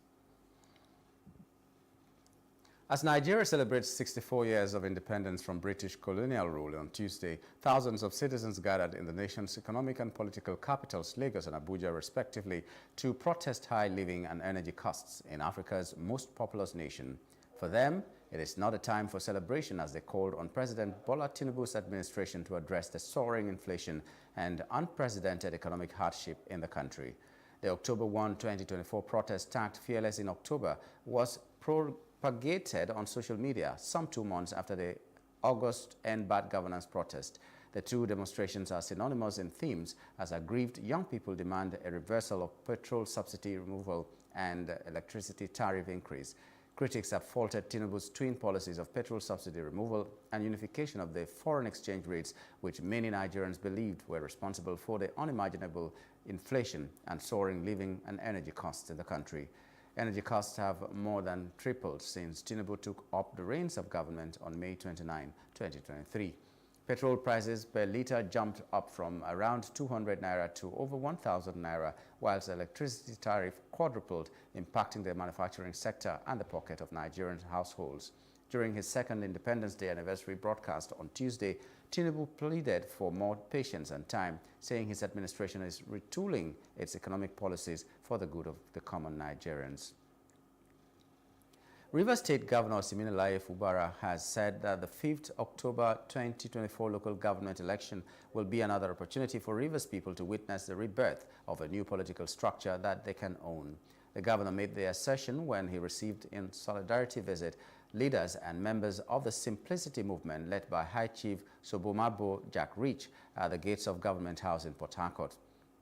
As Nigeria celebrates 64 years of independence from British colonial rule on Tuesday, thousands of citizens gathered in the nation's economic and political capitals, Lagos and Abuja, respectively, to protest high living and energy costs in Africa's most populous nation. For them, it is not a time for celebration, as they called on President Bola Tinubu's administration to address the soaring inflation and unprecedented economic hardship in the country. The October 1, 2024 protest, tagged Fearless in October, was propagated on social media some 2 months after the August End Bad Governance protest. The two demonstrations are synonymous in themes, as aggrieved young people demand a reversal of petrol subsidy removal and electricity tariff increase. Critics have faulted Tinubu's twin policies of petrol subsidy removal and unification of the foreign exchange rates, which many Nigerians believed were responsible for the unimaginable inflation and soaring living and energy costs in the country. Energy costs have more than tripled since Tinubu took up the reins of government on May 29, 2023. Petrol prices per litre jumped up from around 200 naira to over 1,000 naira, whilst the electricity tariff quadrupled, impacting the manufacturing sector and the pocket of Nigerian households. During his second Independence Day anniversary broadcast on Tuesday, Tinubu pleaded for more patience and time, saying his administration is retooling its economic policies for the good of the common Nigerians. Rivers State Governor Siminalayi Fubara has said that the 5th October 2024 local government election will be another opportunity for Rivers people to witness the rebirth of a new political structure that they can own. The governor made the assertion when he received in solidarity visit leaders and members of the Simplicity movement led by High Chief Sobomabo Jack Reach at the gates of Government House in Port Harcourt.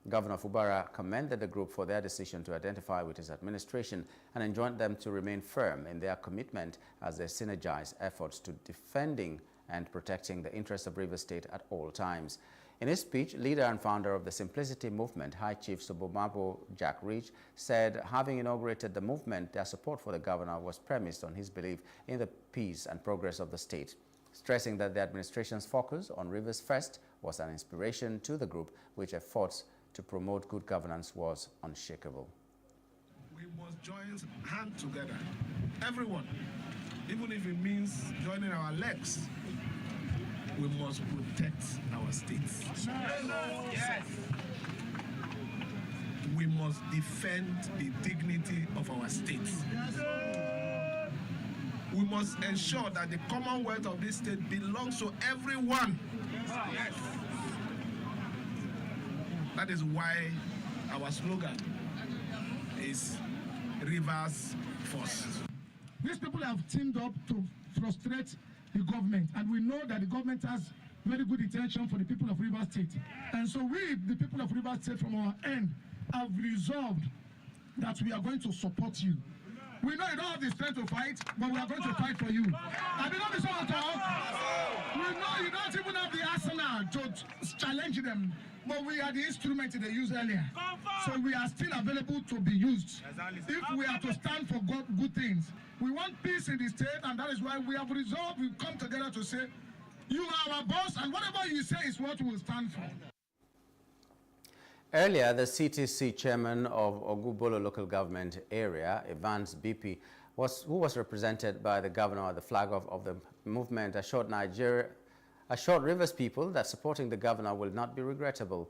Governor Fubara commended the group for their decision to identify with his administration and enjoined them to remain firm in their commitment as they synergize efforts to defending and protecting the interests of Rivers State at all times. In his speech, leader and founder of the Simplicity movement, High Chief Sobomabo Jack Reach, said having inaugurated the movement, their support for the governor was premised on his belief in the peace and progress of the state, stressing that the administration's focus on Rivers First was an inspiration to the group, which efforts to promote good governance was unshakable. We must must join hands together. Everyone, even if it means joining our legs, we must protect our states. Yes. We must defend the dignity of our states. We must ensure that the commonwealth of this state belongs to everyone. Yes. That is why our slogan is Rivers First. These people have teamed up to frustrate the government, and we know that the government has very good intention for the people of Rivers State. And so we, the people of Rivers State, from our end, have resolved that we are going to support you. We know you don't have the strength to fight, but we are going to fight for you. I did not be so at all. We know you don't even have the arsenal to challenge them, but we are the instrument they used earlier. So we are still available to be used. If we are to stand for good things, we want peace in the state, and that is why we have resolved, we've come together to say, you are our boss, and whatever you say is what we will stand for. Earlier, the CTC chairman of Ogubolo local government area, Evans BP, who was represented by the governor, the flag of the movement, assured Rivers people that supporting the governor will not be regrettable.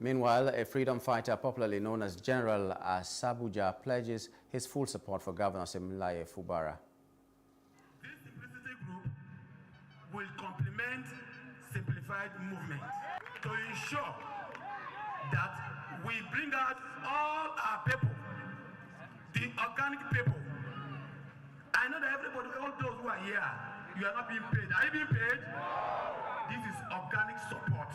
Meanwhile, a freedom fighter popularly known as General Asabuja pledges his full support for Governor Similaye Fubara. This simplicity group will complement simplified movement to ensure that we bring out all our people, the organic people. I know that everybody, all those who are here, you are not being paid. Are you being paid? This is organic support.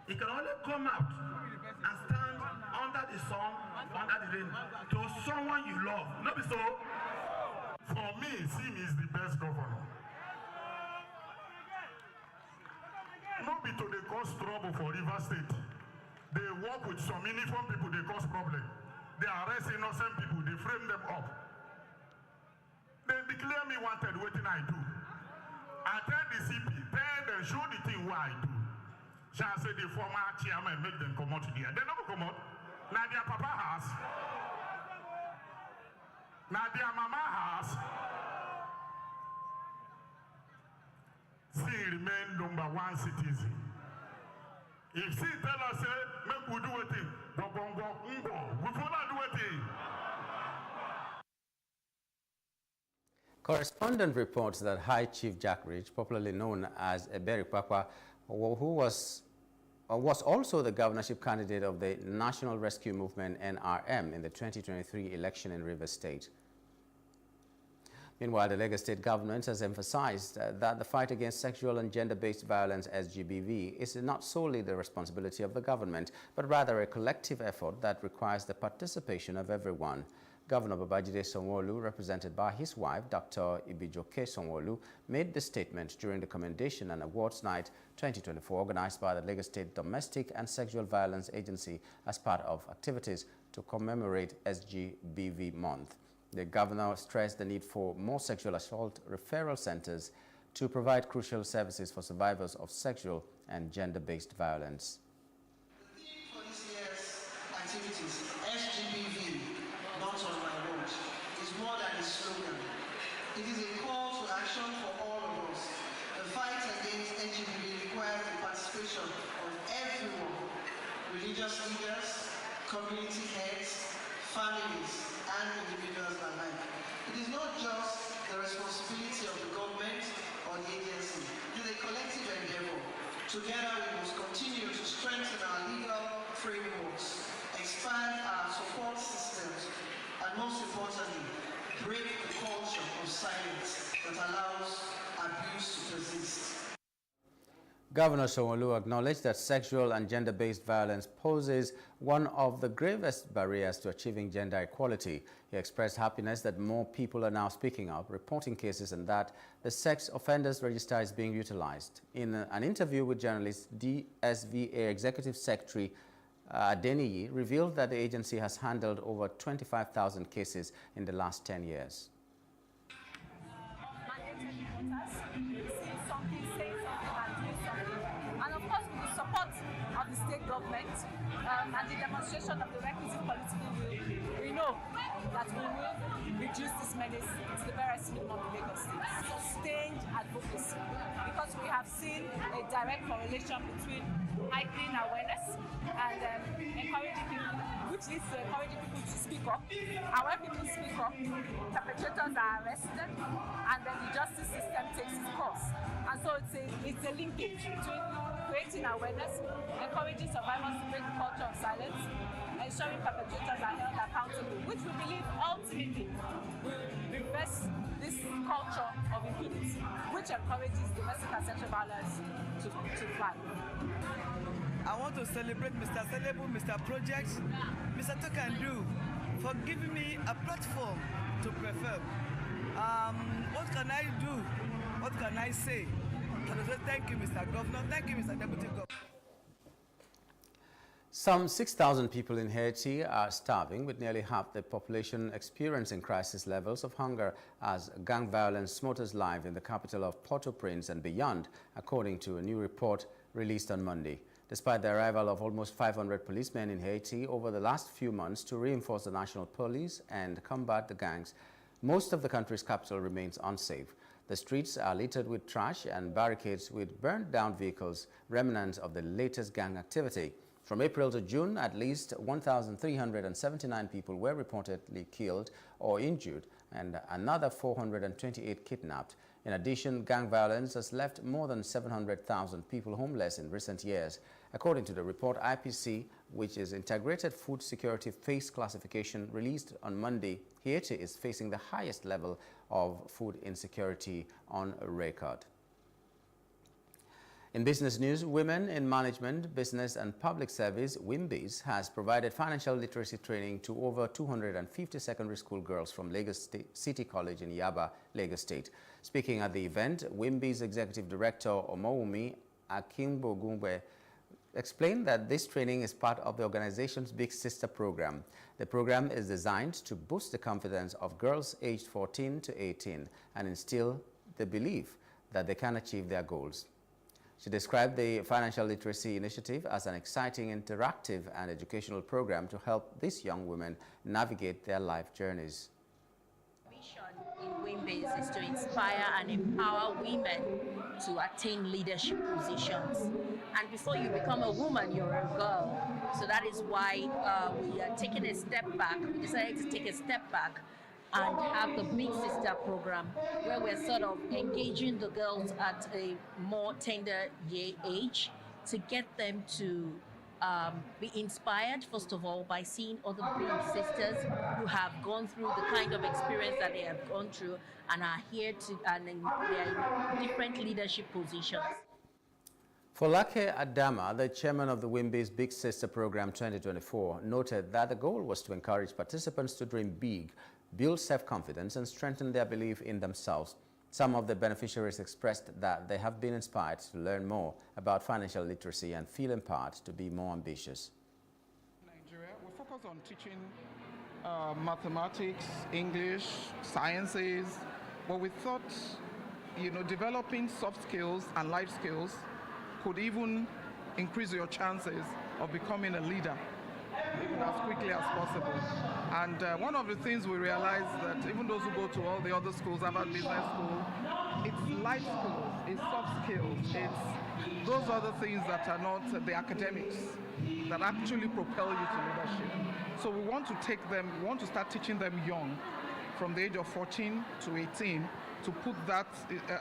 It can only come out and stand under the sun, under the rain, to someone you love. Not be so. For me, Sim is the best governor. Not be to they cause trouble for Rivers State. They work with some uniform people, they cause problem. They arrest innocent people, they frame them up. They declare me wanted, waiting I do. I tell the CP, tell them, show the thing what I do. Shall say the former chairman make them come out here. They never come out. Now their papa has. Now their mama has. She remain #1 citizen. If she tell us, make we do a thing, we follow do a thing. Correspondent reports that High Chief Jack Rich, popularly known as Eberi Pakwa, who was also the governorship candidate of the National Rescue Movement, NRM, in the 2023 election in Rivers State. Meanwhile, the Lagos State government has emphasized that the fight against sexual and gender-based violence, SGBV, is not solely the responsibility of the government, but rather a collective effort that requires the participation of everyone. Governor Babajide Sanwo-Olu, represented by his wife, Dr. Ibijoke Sanwo-Olu, made this statement during the Commendation and Awards Night 2024 organized by the Lagos State Domestic and Sexual Violence Agency as part of activities to commemorate SGBV Month. The governor stressed the need for more sexual assault referral centers to provide crucial services for survivors of sexual and gender-based violence. The theme for this year's activities, SGBV, not on my watch, is more than a slogan. It is a call to action for all of us. The fight against SGBV requires the participation of everyone, religious leaders, community heads, families, and individuals alike. It is not just the responsibility of the government or the agency. It is a collective endeavor. Together we must continue to strengthen our legal frameworks, expand our support systems, and most importantly, break the culture of silence that allows abuse to persist. Governor Sanwo-Olu acknowledged that sexual and gender-based violence poses one of the gravest barriers to achieving gender equality. He expressed happiness that more people are now speaking up, reporting cases, and that the sex offenders register is being utilized. In an interview with journalists, DSVA Executive Secretary Adeniyi revealed that the agency has handled over 25,000 cases in the last 10 years. Of the state government and the demonstration of the requisite political will, we know that we will reduce this menace to the barest minimum in Lagos State. Sustained advocacy, because we have seen a direct correlation between heightening awareness and encouraging people, which leads to encouraging people to speak up. And when people speak up, perpetrators are arrested, and then the justice system takes its course. And so it's a linkage between creating awareness, encouraging survivors to break the culture of silence, ensuring perpetrators are held accountable, which we believe ultimately will reverse this culture of impunity, which encourages domestic and sexual violence to thrive. I want to celebrate Mr. Selebu, Mr. Project, Mr. Tokandu for giving me a platform to perform. What can I do? What can I say? Can I say thank you, Mr. Governor? Thank you, Mr. Deputy Governor. Some 6,000 people in Haiti are starving, with nearly half the population experiencing crisis levels of hunger as gang violence smothers life in the capital of Port-au-Prince and beyond, according to a new report released on Monday. Despite the arrival of almost 500 policemen in Haiti over the last few months to reinforce the national police and combat the gangs, most of the country's capital remains unsafe. The streets are littered with trash and barricades with burned-down vehicles, remnants of the latest gang activity. From April to June, at least 1,379 people were reportedly killed or injured, and another 428 kidnapped. In addition, gang violence has left more than 700,000 people homeless in recent years. According to the report, IPC, which is Integrated Food Security Phase Classification, released on Monday, Haiti is facing the highest level of food insecurity on record. In business news, Women in Management, Business and Public Service, WIMBIS, has provided financial literacy training to over 250 secondary school girls from Lagos City College in Yaba, Lagos State. Speaking at the event, WIMBIS Executive Director Omowumi Akimbogunwe explained that this training is part of the organization's Big Sister program. The program is designed to boost the confidence of girls aged 14 to 18 and instill the belief that they can achieve their goals. She described the Financial Literacy Initiative as an exciting, interactive and educational program to help these young women navigate their life journeys. In WIMBIS is to inspire and empower women to attain leadership positions. And before you become a woman, you're a girl. So that is why we are taking a step back. We decided to take a step back and have the Big Sister program, where we're sort of engaging the girls at a more tender age to get them to be inspired, first of all, by seeing other big sisters who have gone through the kind of experience that they have gone through and are here to, and they're in different leadership positions. Folake Adama, the chairman of the WIMBIS Big Sister Program 2024, noted that the goal was to encourage participants to dream big, build self-confidence and strengthen their belief in themselves. Some of the beneficiaries expressed that they have been inspired to learn more about financial literacy and feel empowered to be more ambitious. In Nigeria, we focus on teaching mathematics, English, sciences, but we thought, developing soft skills and life skills could even increase your chances of becoming a leader, even as quickly as possible. And one of the things we realized that even those who go to all the other schools, Harvard Business School, it's life skills, it's soft skills, it's those other things that are not the academics that actually propel you to leadership. So we want to take them, we want to start teaching them young, from the age of 14 to 18, to put that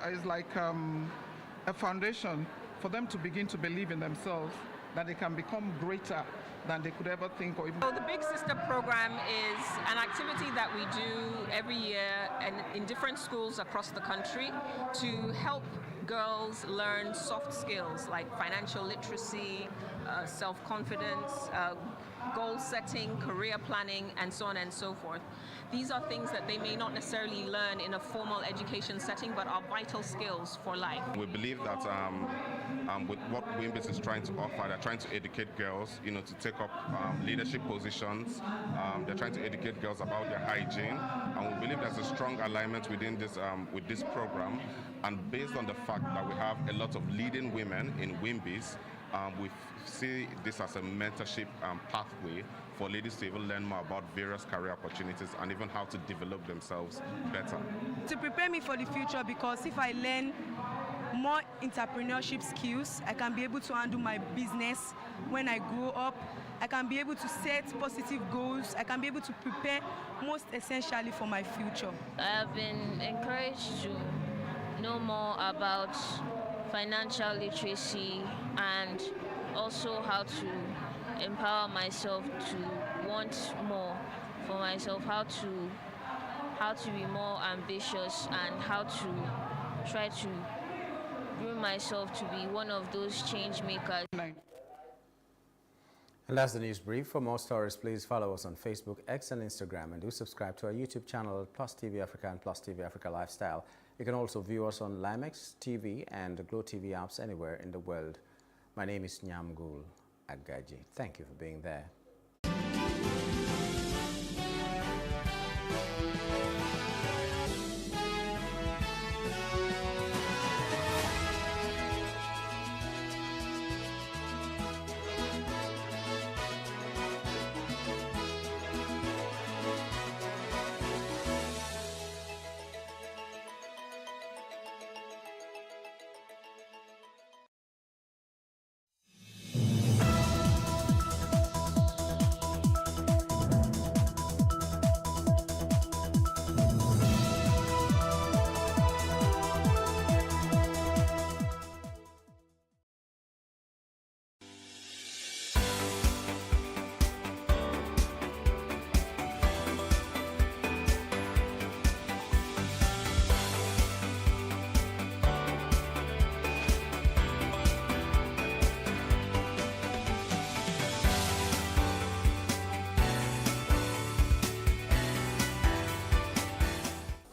as like a foundation for them to begin to believe in themselves, that they can become greater than they could ever think or even. So the Big Sister program is an activity that we do every year and in different schools across the country to help girls learn soft skills like financial literacy, self-confidence, goal setting, career planning, and so on and so forth. These are things that they may not necessarily learn in a formal education setting, but are vital skills for life. We believe that with what WIMBIS is trying to offer, they're trying to educate girls, to take up leadership positions. They're trying to educate girls about their hygiene, and we believe there's a strong alignment within this with this program. And based on the fact that we have a lot of leading women in WIMBIS, We see this as a mentorship pathway for ladies to even learn more about various career opportunities and even how to develop themselves better. To prepare me for the future, because if I learn more entrepreneurship skills, I can be able to handle my business when I grow up. I can be able to set positive goals. I can be able to prepare most essentially for my future. I have been encouraged to know more about financial literacy and also how to empower myself to want more for myself, how to be more ambitious and how to try to groom myself to be one of those change makers. And that's the news brief. For more stories, please follow us on Facebook, X and Instagram, and do subscribe to our YouTube channel, Plus TV Africa and Plus TV Africa Lifestyle. You can also view us on Limex TV and Glow TV apps anywhere in the world. My name is Nyamgul Agaji. Thank you for being there.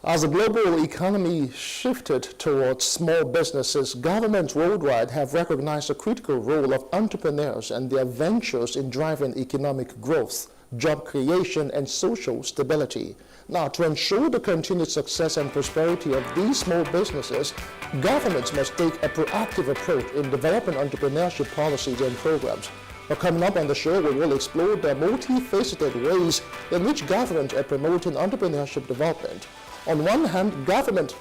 As the global economy shifted towards small businesses, governments worldwide have recognized the critical role of entrepreneurs and their ventures in driving economic growth, job creation, and social stability. Now, to ensure the continued success and prosperity of these small businesses, governments must take a proactive approach in developing entrepreneurship policies and programs. Well, coming up on the show, we will explore the multifaceted ways in which governments are promoting entrepreneurship development. On one hand, government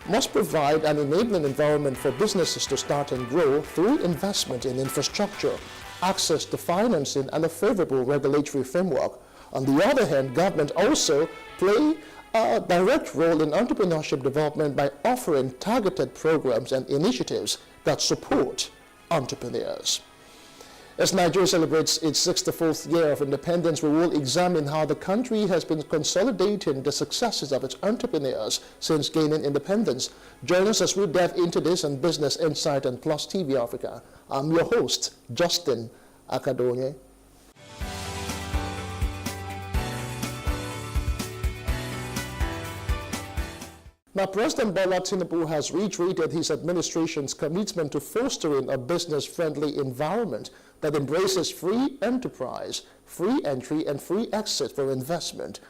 must provide an enabling environment for businesses to start and grow through investment in infrastructure, access to financing, and a favorable regulatory framework. On the other hand, government also play a direct role in entrepreneurship development by offering targeted programs and initiatives that support entrepreneurs. As Nigeria celebrates its 64th year of independence, we will examine how the country has been consolidating the successes of its entrepreneurs since gaining independence. Join us as we delve into this on Business Insight and Plus TV Africa. I'm your host, Justin Akadonye. Now, President Bola Tinubu has reiterated his administration's commitment to fostering a business-friendly environment that embraces free enterprise, free entry, and free exit for investment.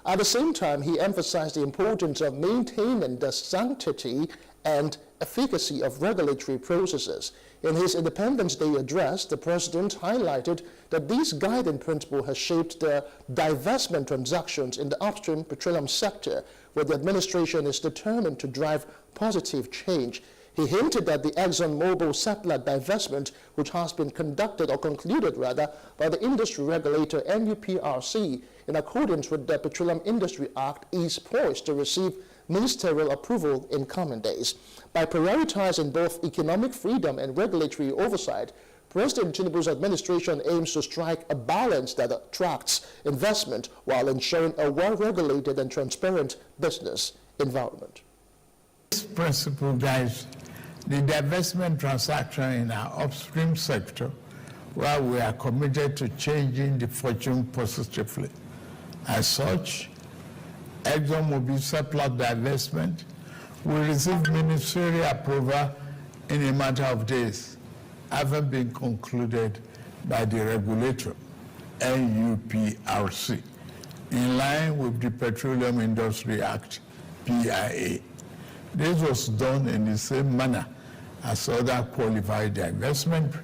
At the same time, he emphasized the importance of maintaining the sanctity and efficacy of regulatory processes. In his Independence Day address, the president highlighted that this guiding principle has shaped the divestment transactions in the upstream petroleum sector, where the administration is determined to drive positive change. He hinted that the ExxonMobil Seplat divestment, which has been conducted or concluded rather by the industry regulator NUPRC in accordance with the Petroleum Industry Act, is poised to receive ministerial approval in coming days. By prioritizing both economic freedom and regulatory oversight, President Tinubu's administration aims to strike a balance that attracts investment while ensuring a well-regulated and transparent business environment. This principle guides the divestment transaction in our upstream sector, where we are committed to changing the fortune positively. As such, ExxonMobil Seplat divestment will receive ministerial approval in a matter of days, having been concluded by the regulator, NUPRC, in line with the Petroleum Industry Act, PIA. This was done in the same manner as other qualified divestment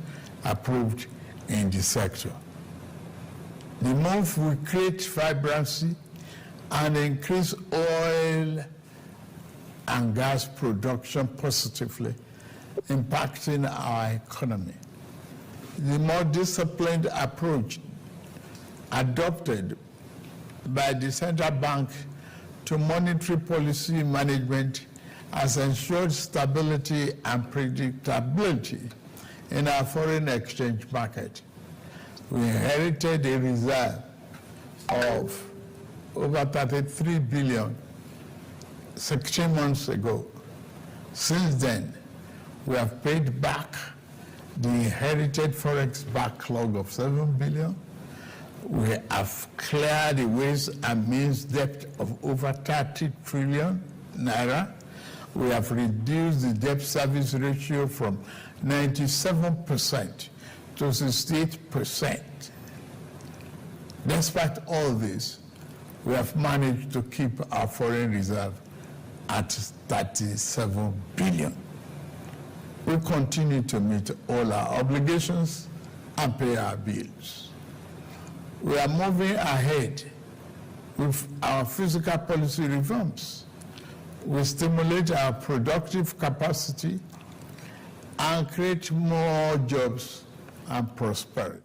approved in the sector. The move will create vibrancy and increase oil and gas production positively, impacting our economy. The more disciplined approach adopted by the central bank to monetary policy management has ensured stability and predictability in our foreign exchange market. We inherited a reserve of over 33 billion 16 months ago. Since then, we have paid back the inherited forex backlog of 7 billion. We have cleared the ways and means debt of over 30 trillion naira. We have reduced the debt service ratio from 97% to 68%. Despite all this, we have managed to keep our foreign reserve at 37 billion. We continue to meet all our obligations and pay our bills. We are moving ahead with our fiscal policy reforms. We stimulate our productive capacity and create more jobs and prosperity.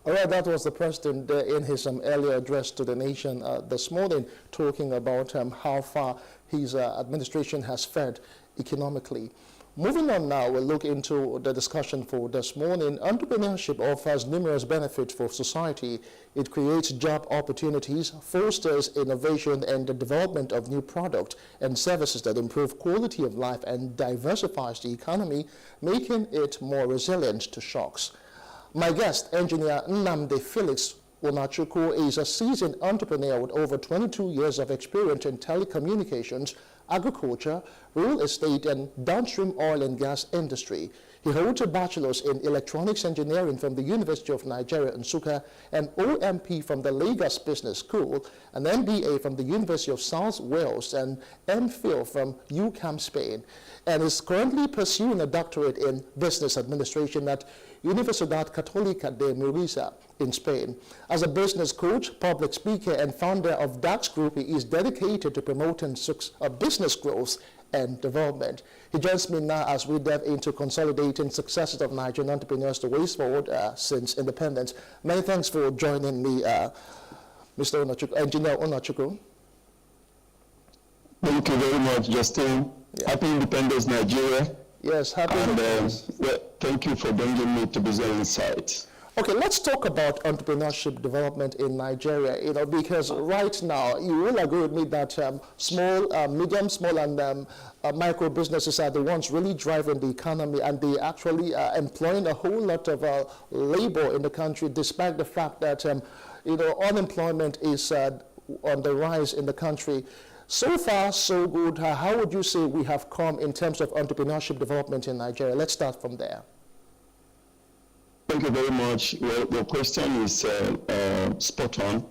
All right, that was the president in his earlier address to the nation this morning, talking about how far his administration has fared economically. Moving on now, we'll look into the discussion for this morning. Entrepreneurship offers numerous benefits for society. It creates job opportunities, fosters innovation and the development of new products and services that improve quality of life and diversifies the economy, making it more resilient to shocks. My guest, engineer Nnamdi Felix Onachukwu, is a seasoned entrepreneur with over 22 years of experience in telecommunications, agriculture, real estate, and downstream oil and gas industry. He holds a bachelor's in electronics engineering from the University of Nigeria, Nsukka, an OMP from the Lagos Business School, an MBA from the University of South Wales, and MPhil from UCAM, Spain, and is currently pursuing a doctorate in business administration at Universidad Católica de Murcia in Spain. As a business coach, public speaker, and founder of DAX Group, he is dedicated to promoting business growth and development. He joins me now as we delve into consolidating successes of Nigerian entrepreneurs the ways forward since independence. Many thanks for joining me, Mr. Onachukwu, Engineer Onachukwu. Thank you very much, Justin. Yeah. Happy Independence, Nigeria. Yes, happy Independence. Thank you for bringing me to Business Insights. Okay, let's talk about entrepreneurship development in Nigeria, because right now, you will agree with me that medium, small, and micro businesses are the ones really driving the economy, and they actually employing a whole lot of labor in the country, despite the fact that, unemployment is on the rise in the country. So far, so good. How would you say we have come in terms of entrepreneurship development in Nigeria? Let's start from there. Thank you very much. Well, your question is spot on.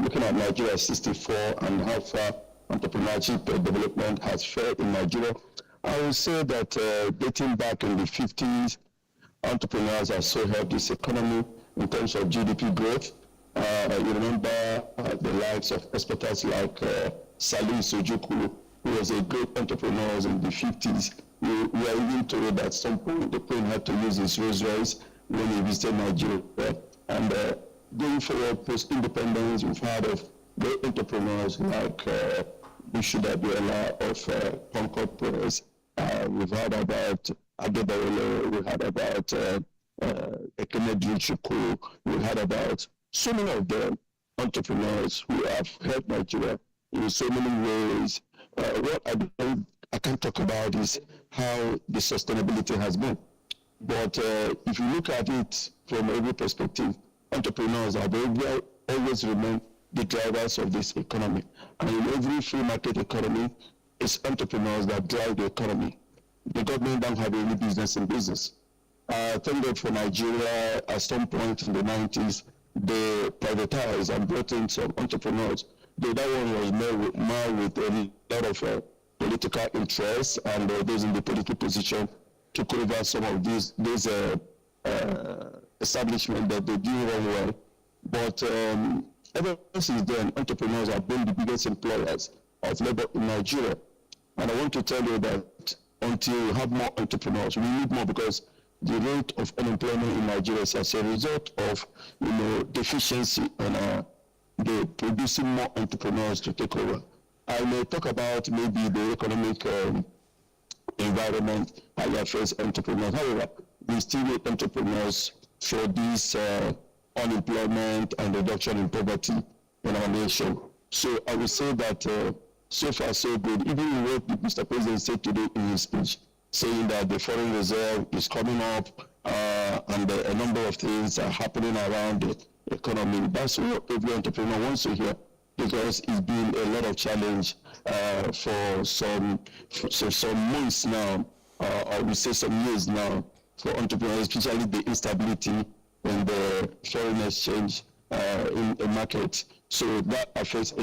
Looking at Nigeria 64 and how far entrepreneurship development has fared in Nigeria, I would say that dating back in the 50s, entrepreneurs have so helped this economy in terms of GDP growth. You remember the likes of experts like Salim Sojuku, who was a great entrepreneur in the 50s. We are even told that at some point the Queen had to use his Rolls Royce when he visited Nigeria. And going forward, post-independence, we've heard of great entrepreneurs like Bushuda Abiola of Concord Press. We've heard about Adebayo, we heard about Ekenedi Chukwu, we heard about so many of them entrepreneurs who have helped Nigeria in so many ways. What I can't talk about is how the sustainability has been. But if you look at it from every perspective, entrepreneurs have always remained the drivers of this economy. And in every free market economy, it's entrepreneurs that drive the economy. The government don't have any business in business. Thank God for Nigeria, at some point in the 90s, they privatized and brought in some entrepreneurs. That one was more with a lot of political interests and those in the political position took over some of these establishments that they do very well. But ever since then, entrepreneurs have been the biggest employers of labor in Nigeria. And I want to tell you that until we have more entrepreneurs, we need more, because the rate of unemployment in Nigeria is as a result of deficiency and the producing more entrepreneurs to take over. I may talk about maybe the economic environment, how you face entrepreneurs. However, we still need entrepreneurs for this unemployment and reduction in poverty in our nation. So I would say that so far so good. Even what Mr. President said today in his speech, saying that the foreign reserve is coming up and a number of things are happening around the economy. That's what every entrepreneur wants to hear, because it's been a lot of challenge for some months now, or we say some years now, for entrepreneurs, especially the instability in the foreign exchange in the market. So that affects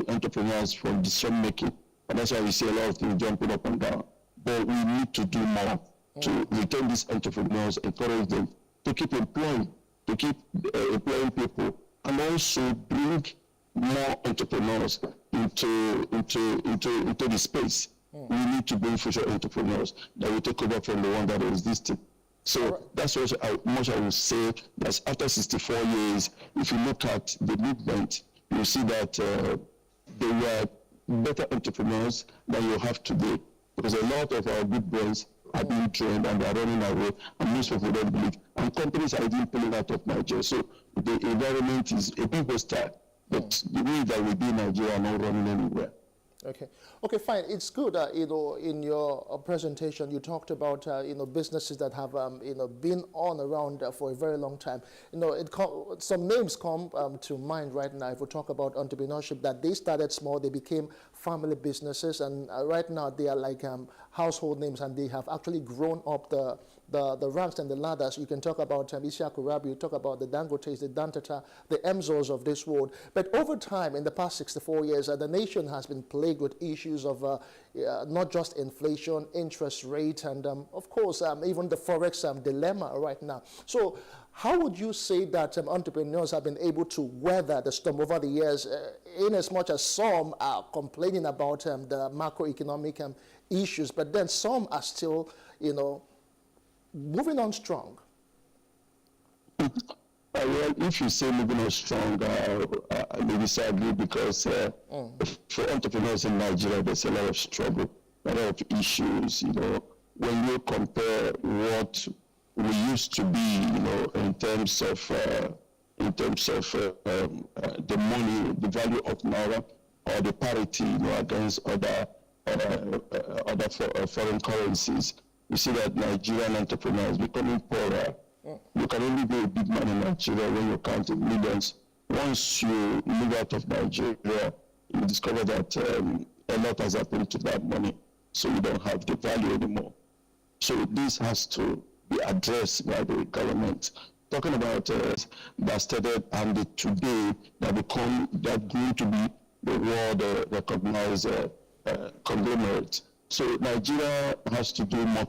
entrepreneurs from decision making, and that's why we see a lot of things jumping up and down. But we need to do more to retain these entrepreneurs, encourage them to keep employing, to keep employing people, and also bring more entrepreneurs into the space. We need to bring future entrepreneurs that will take over from the one that is existing. So that's what much I will say, that after 64 years, if you look at the movement, you see that there were better entrepreneurs than you have today. Because a lot of our good brains are being trained and they are running away, and most people don't believe. And companies are even pulling out of Nigeria. So the environment is a big hostile, but the way that we be in Nigeria are not running anywhere. Okay, fine. It's good, in your presentation, you talked about, businesses that have, been on around for a very long time. Some names come to mind right now. If we talk about entrepreneurship, that they started small, they became family businesses, and right now they are like household names, and they have actually grown up the ranks and the ladders. You can talk about Isiaku Rabi, you talk about the Dangotes, the Dantata, the Emzors of this world. But over time, in the past 64 years, the nation has been plagued with issues of not just inflation, interest rate, and of course, even the Forex dilemma right now. So how would you say that entrepreneurs have been able to weather the storm over the years, in as much as some are complaining about the macroeconomic issues, but then some are still, moving on strong? Well, if you say moving on strong, I may disagree, because for entrepreneurs in Nigeria, there's a lot of struggle, a lot of issues. When you compare what we used to be, in terms of the money, the value of naira, or the parity, against other foreign currencies, you see that Nigerian entrepreneurs becoming poorer. You can only be a big man in Nigeria when you count in millions. Once you move out of Nigeria, you discover that a lot has happened to that money, so you don't have the value anymore. So this has to be addressed by the government. Talking about that started and today that grew to be the world recognized conglomerate. So Nigeria has to do more